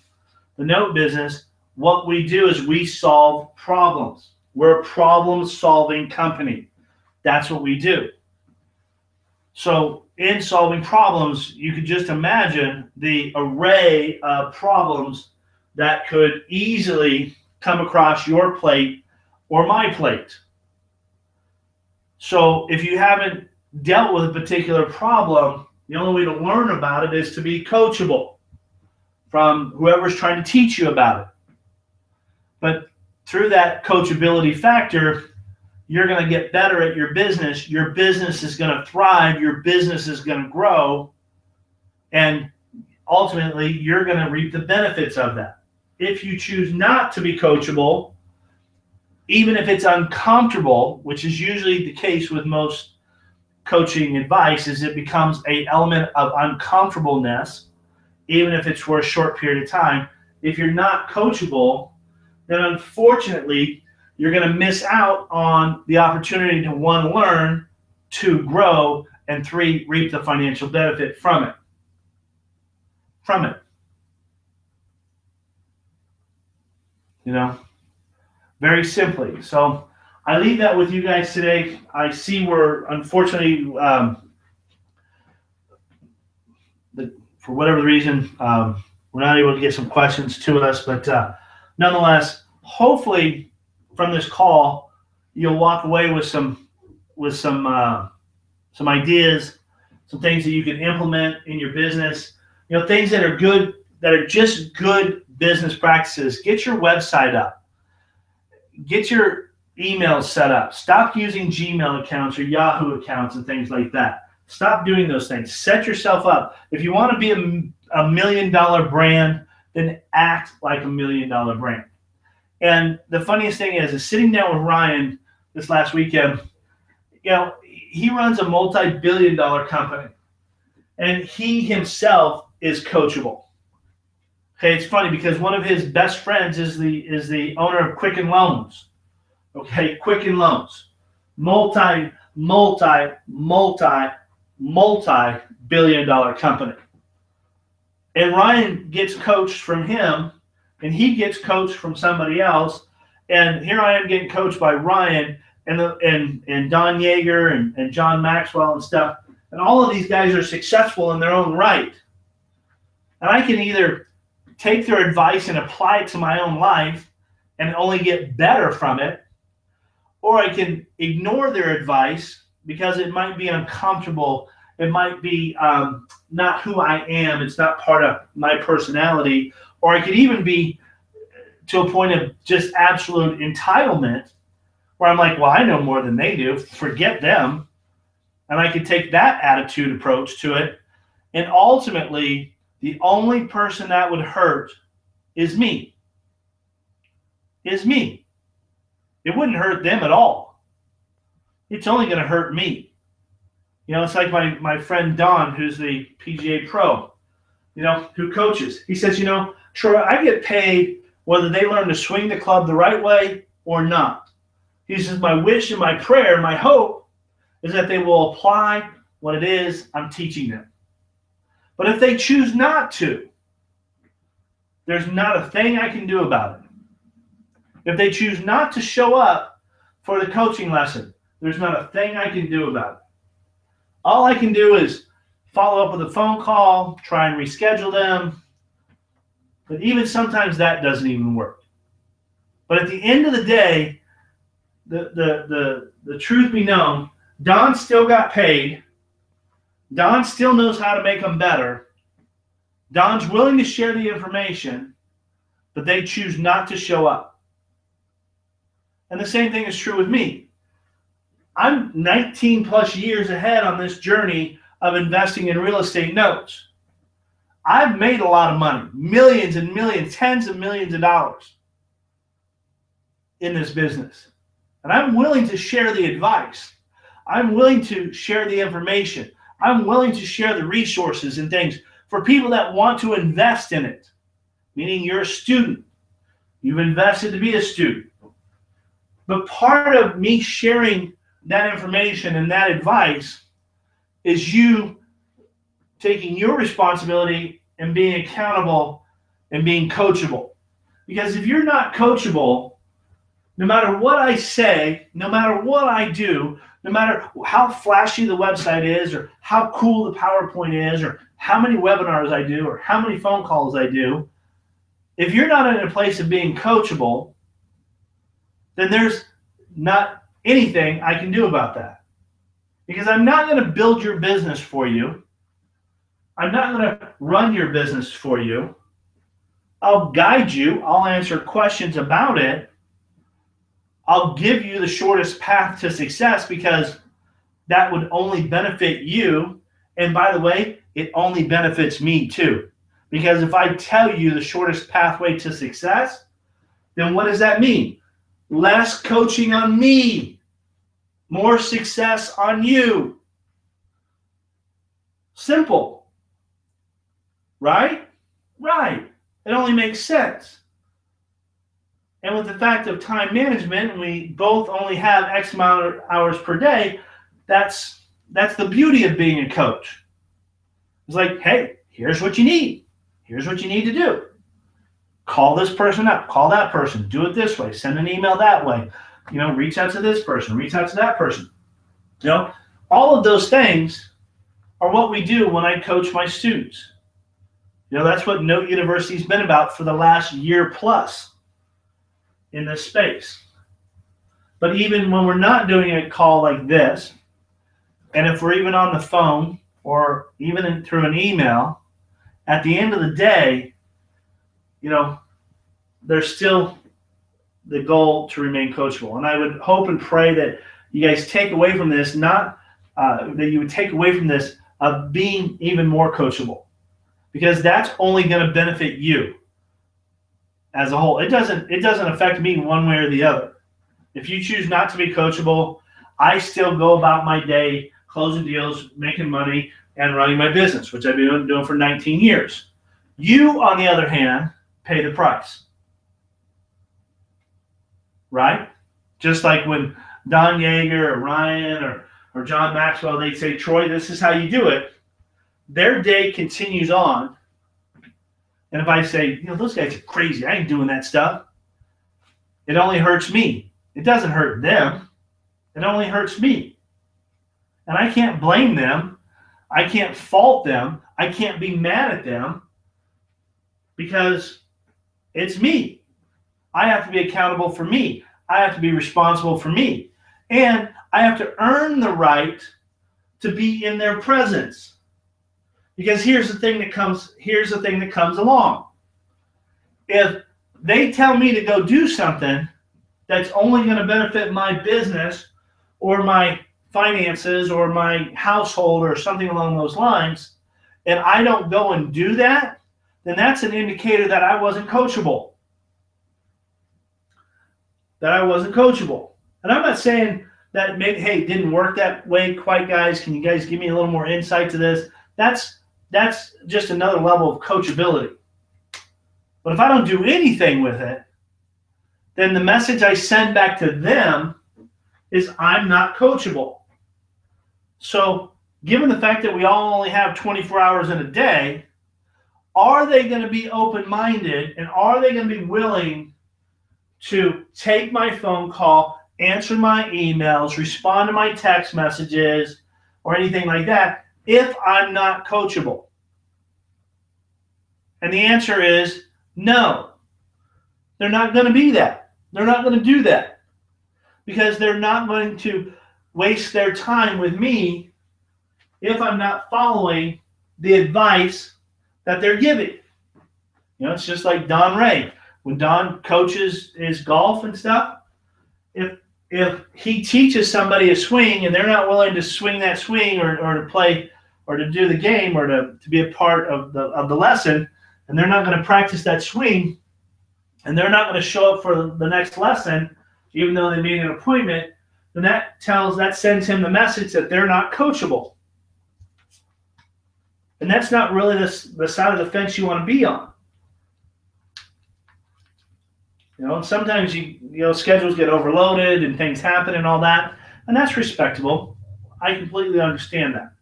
the note business, what we do is we solve problems. We're a problem-solving company. That's what we do. So in solving problems, you could just imagine the array of problems that could easily come across your plate or my plate. So if you haven't dealt with a particular problem, the only way to learn about it is to be coachable from whoever's trying to teach you about it. But through that coachability factor, you're going to get better at your business. Your business is going to thrive. Your business is going to grow. And ultimately, you're going to reap the benefits of that. If you choose not to be coachable, even if it's uncomfortable, which is usually the case with most coaching advice, is it becomes an element of uncomfortableness, even if it's for a short period of time. If you're not coachable, then unfortunately, you're going to miss out on the opportunity to, one, learn, two, grow, and three, reap the financial benefit from it. From it. You know, very simply. So I leave that with you guys today. I see we're unfortunately, for whatever reason, we're not able to get some questions to us, but nonetheless, hopefully from this call, you'll walk away with some ideas, some things that you can implement in your business. You know, things that are good, that are just good business practices. Get your website up. Get your emails set up. Stop using Gmail accounts or Yahoo accounts and things like that. Stop doing those things. Set yourself up. If you want to be a $1 million brand, then act like a $1 million brand. And the funniest thing is sitting down with Ryan this last weekend, you know, he runs a multi-billion-dollar company, and he himself is coachable. Okay, it's funny because one of his best friends is the owner of Quicken Loans. Okay, Quicken Loans, multi-billion-dollar company. And Ryan gets coached from him, and he gets coached from somebody else. And here I am getting coached by Ryan and Don Yeager and John Maxwell and stuff. And all of these guys are successful in their own right. And I can either take their advice and apply it to my own life and only get better from it, or I can ignore their advice because it might be uncomfortable. It might be not who I am. It's not part of my personality. Or I could even be to a point of just absolute entitlement where I'm like, well, I know more than they do. Forget them. And I could take that attitude approach to it. And ultimately, the only person that would hurt is me. Is me. It wouldn't hurt them at all. It's only going to hurt me. You know, it's like my friend Don, who's the PGA pro, you know, who coaches. He says, you know, Troy, I get paid whether they learn to swing the club the right way or not. He says, my wish and my prayer, my hope is that they will apply what it is I'm teaching them. But if they choose not to, there's not a thing I can do about it. If they choose not to show up for the coaching lesson, there's not a thing I can do about it. All I can do is follow up with a phone call, try and reschedule them. But even sometimes that doesn't even work. But at the end of the day, the truth be known, Don still got paid. Don still knows how to make them better. Don's willing to share the information, but they choose not to show up. And the same thing is true with me. I'm 19 plus years ahead on this journey of investing in real estate notes. I've made a lot of money, millions and millions, tens of millions of dollars in this business. And I'm willing to share the advice. I'm willing to share the information. I'm willing to share the resources and things for people that want to invest in it, meaning you're a student. You've invested to be a student. But part of me sharing that information and that advice is you taking your responsibility and being accountable and being coachable. Because if you're not coachable, no matter what I say, no matter what I do, no matter how flashy the website is or how cool the PowerPoint is or how many webinars I do or how many phone calls I do, if you're not in a place of being coachable, then there's not anything I can do about that. Because I'm not going to build your business for you. I'm not going to run your business for you. I'll guide you. I'll answer questions about it. I'll give you the shortest path to success because that would only benefit you. And by the way, it only benefits me too. Because if I tell you the shortest pathway to success, then what does that mean? Less coaching on me, more success on you. Simple. Right? Right. It only makes sense. And with the fact of time management, we both only have X amount of hours per day. That's the beauty of being a coach. It's like, hey, here's what you need. Here's what you need to do. Call this person up. Call that person. Do it this way. Send an email that way. Reach out to this person. Reach out to that person. All of those things are what we do when I coach my students. That's what Note University's been about for the last year plus in this space. But even when we're not doing a call like this, and if we're even on the phone or even through an email, at the end of the day, there's still the goal to remain coachable. And I would hope and pray that you guys take away from this, that you would take away from this of being even more coachable, because that's only going to benefit you as a whole. It doesn't affect me one way or the other. If you choose not to be coachable, I still go about my day closing deals, making money, and running my business, which I've been doing for 19 years. You, on the other hand, pay the price. Right? Just like when Don Yeager or Ryan or John Maxwell, they say, Troy, this is how you do it. Their day continues on. And if I say, those guys are crazy, I ain't doing that stuff, it only hurts me. It doesn't hurt them. It only hurts me. And I can't blame them. I can't fault them. I can't be mad at them because it's me. I have to be accountable for me. I have to be responsible for me. And I have to earn the right to be in their presence. Because here's the thing that comes along. If they tell me to go do something that's only going to benefit my business or my finances or my household or something along those lines, and I don't go and do that, then that's an indicator that I wasn't coachable. And I'm not saying that maybe, hey, it didn't work that way quite, guys. Can you guys give me a little more insight to this? That's just another level of coachability. But if I don't do anything with it, then the message I send back to them is I'm not coachable. So given the fact that we all only have 24 hours in a day, are they going to be open-minded, and are they going to be willing to take my phone call, answer my emails, respond to my text messages, or anything like that if I'm not coachable? And the answer is no. They're not going to be that. They're not going to do that because they're not going to waste their time with me if I'm not following the advice that they're giving. It's just like Don Ray. When Don coaches his golf and stuff, if he teaches somebody a swing and they're not willing to swing that swing or to play or to do the game or to be a part of the lesson, and they're not going to practice that swing, and they're not going to show up for the next lesson, even though they made an appointment, then that sends him the message that they're not coachable. And that's not really the side of the fence you want to be on. And sometimes schedules get overloaded and things happen and all that, and that's respectable. I completely understand that.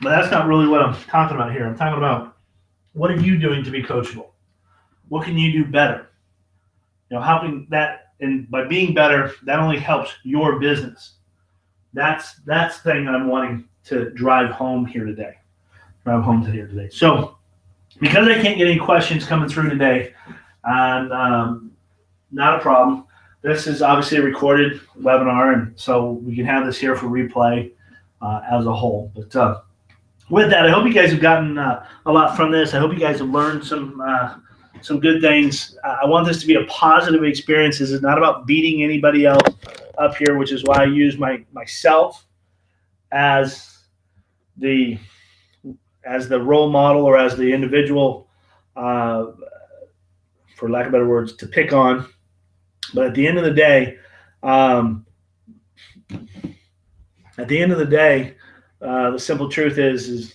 But that's not really what I'm talking about here. I'm talking about, what are you doing to be coachable? What can you do better? How can that, and by being better, that only helps your business. That's the thing that I'm wanting to drive home here today. So, because I can't get any questions coming through today, not a problem. This is obviously a recorded webinar, and so we can have this here for replay as a whole. But with that, I hope you guys have gotten a lot from this. I hope you guys have learned some good things. I want this to be a positive experience. This is not about beating anybody else up here, which is why I use myself as the role model or as the individual, for lack of better words, to pick on. But at the end of the day, the simple truth is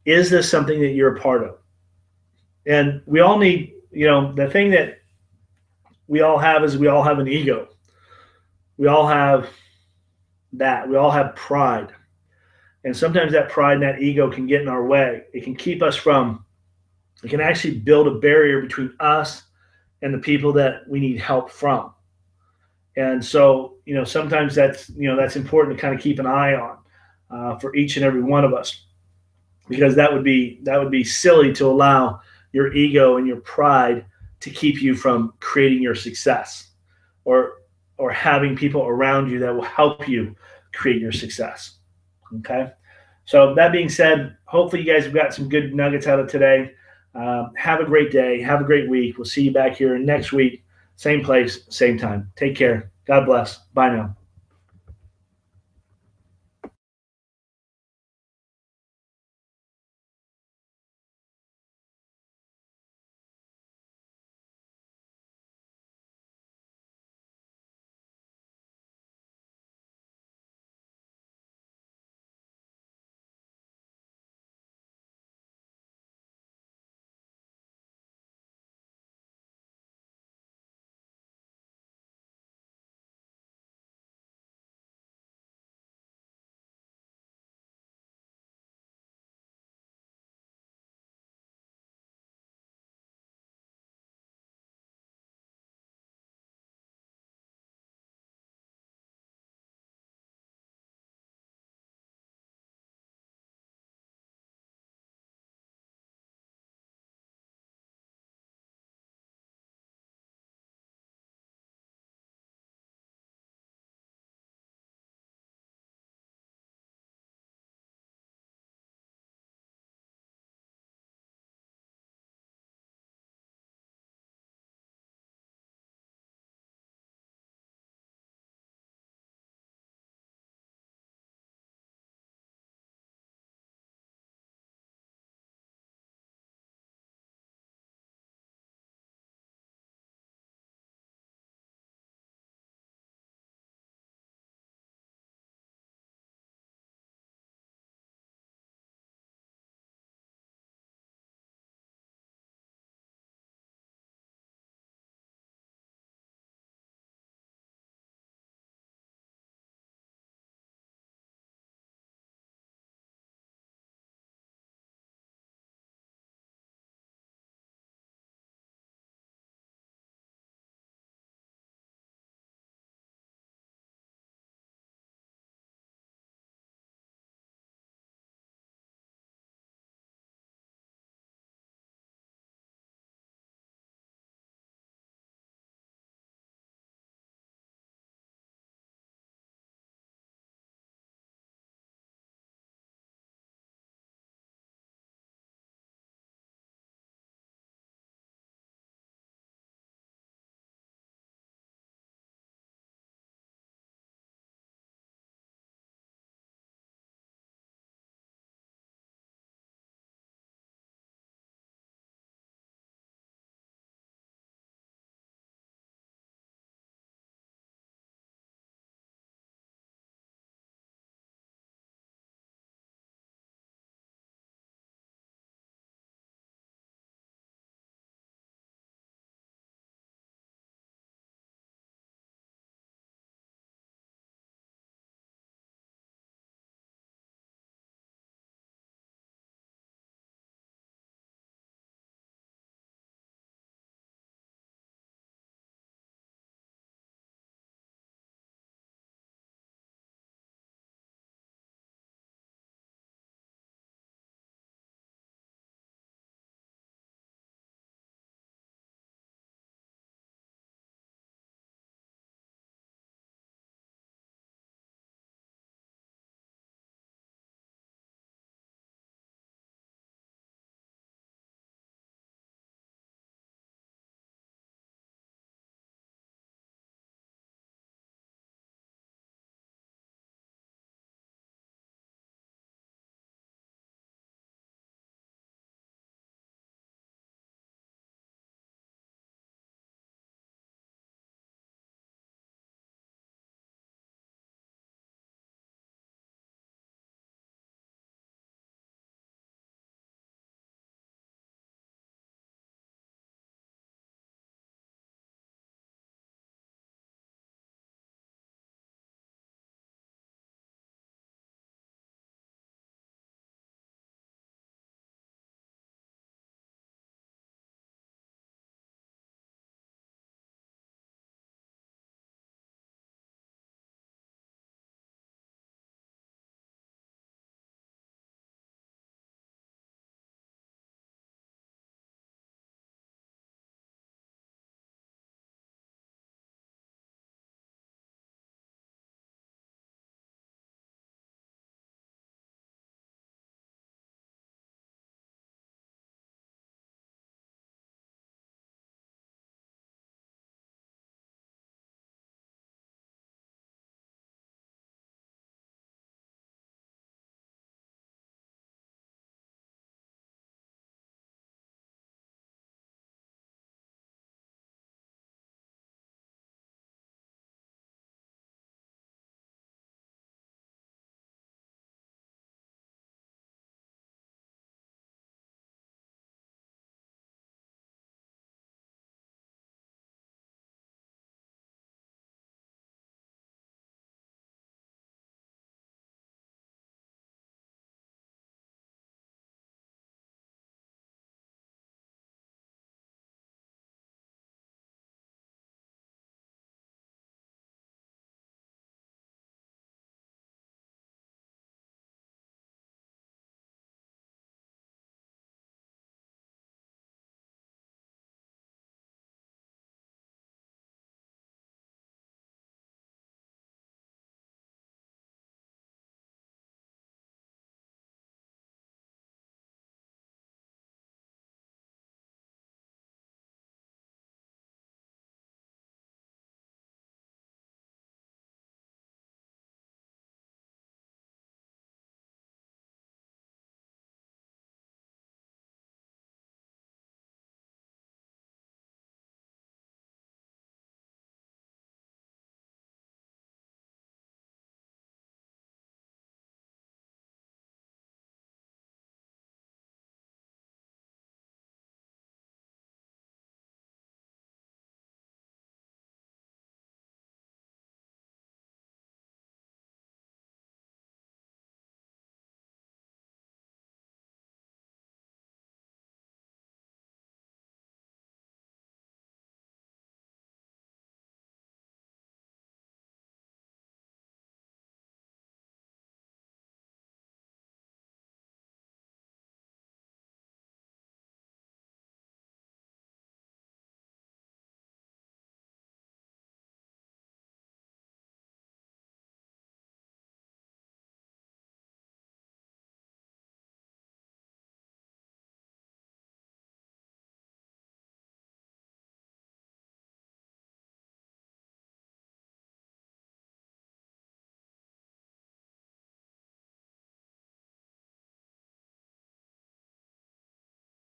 this something that you're a part of? And we all need, the thing that we all have is we all have an ego. We all have that. We all have pride. And sometimes that pride and that ego can get in our way. It can keep us from, it can actually build a barrier between us and the people that we need help from. And so, sometimes that's important to kind of keep an eye on for each and every one of us, because that would be silly to allow your ego and your pride to keep you from creating your success, or having people around you that will help you create your success. Okay. So that being said, hopefully you guys have got some good nuggets out of today. Have a great day. Have a great week. We'll see you back here next week. Same place, same time. Take care. God bless. Bye now.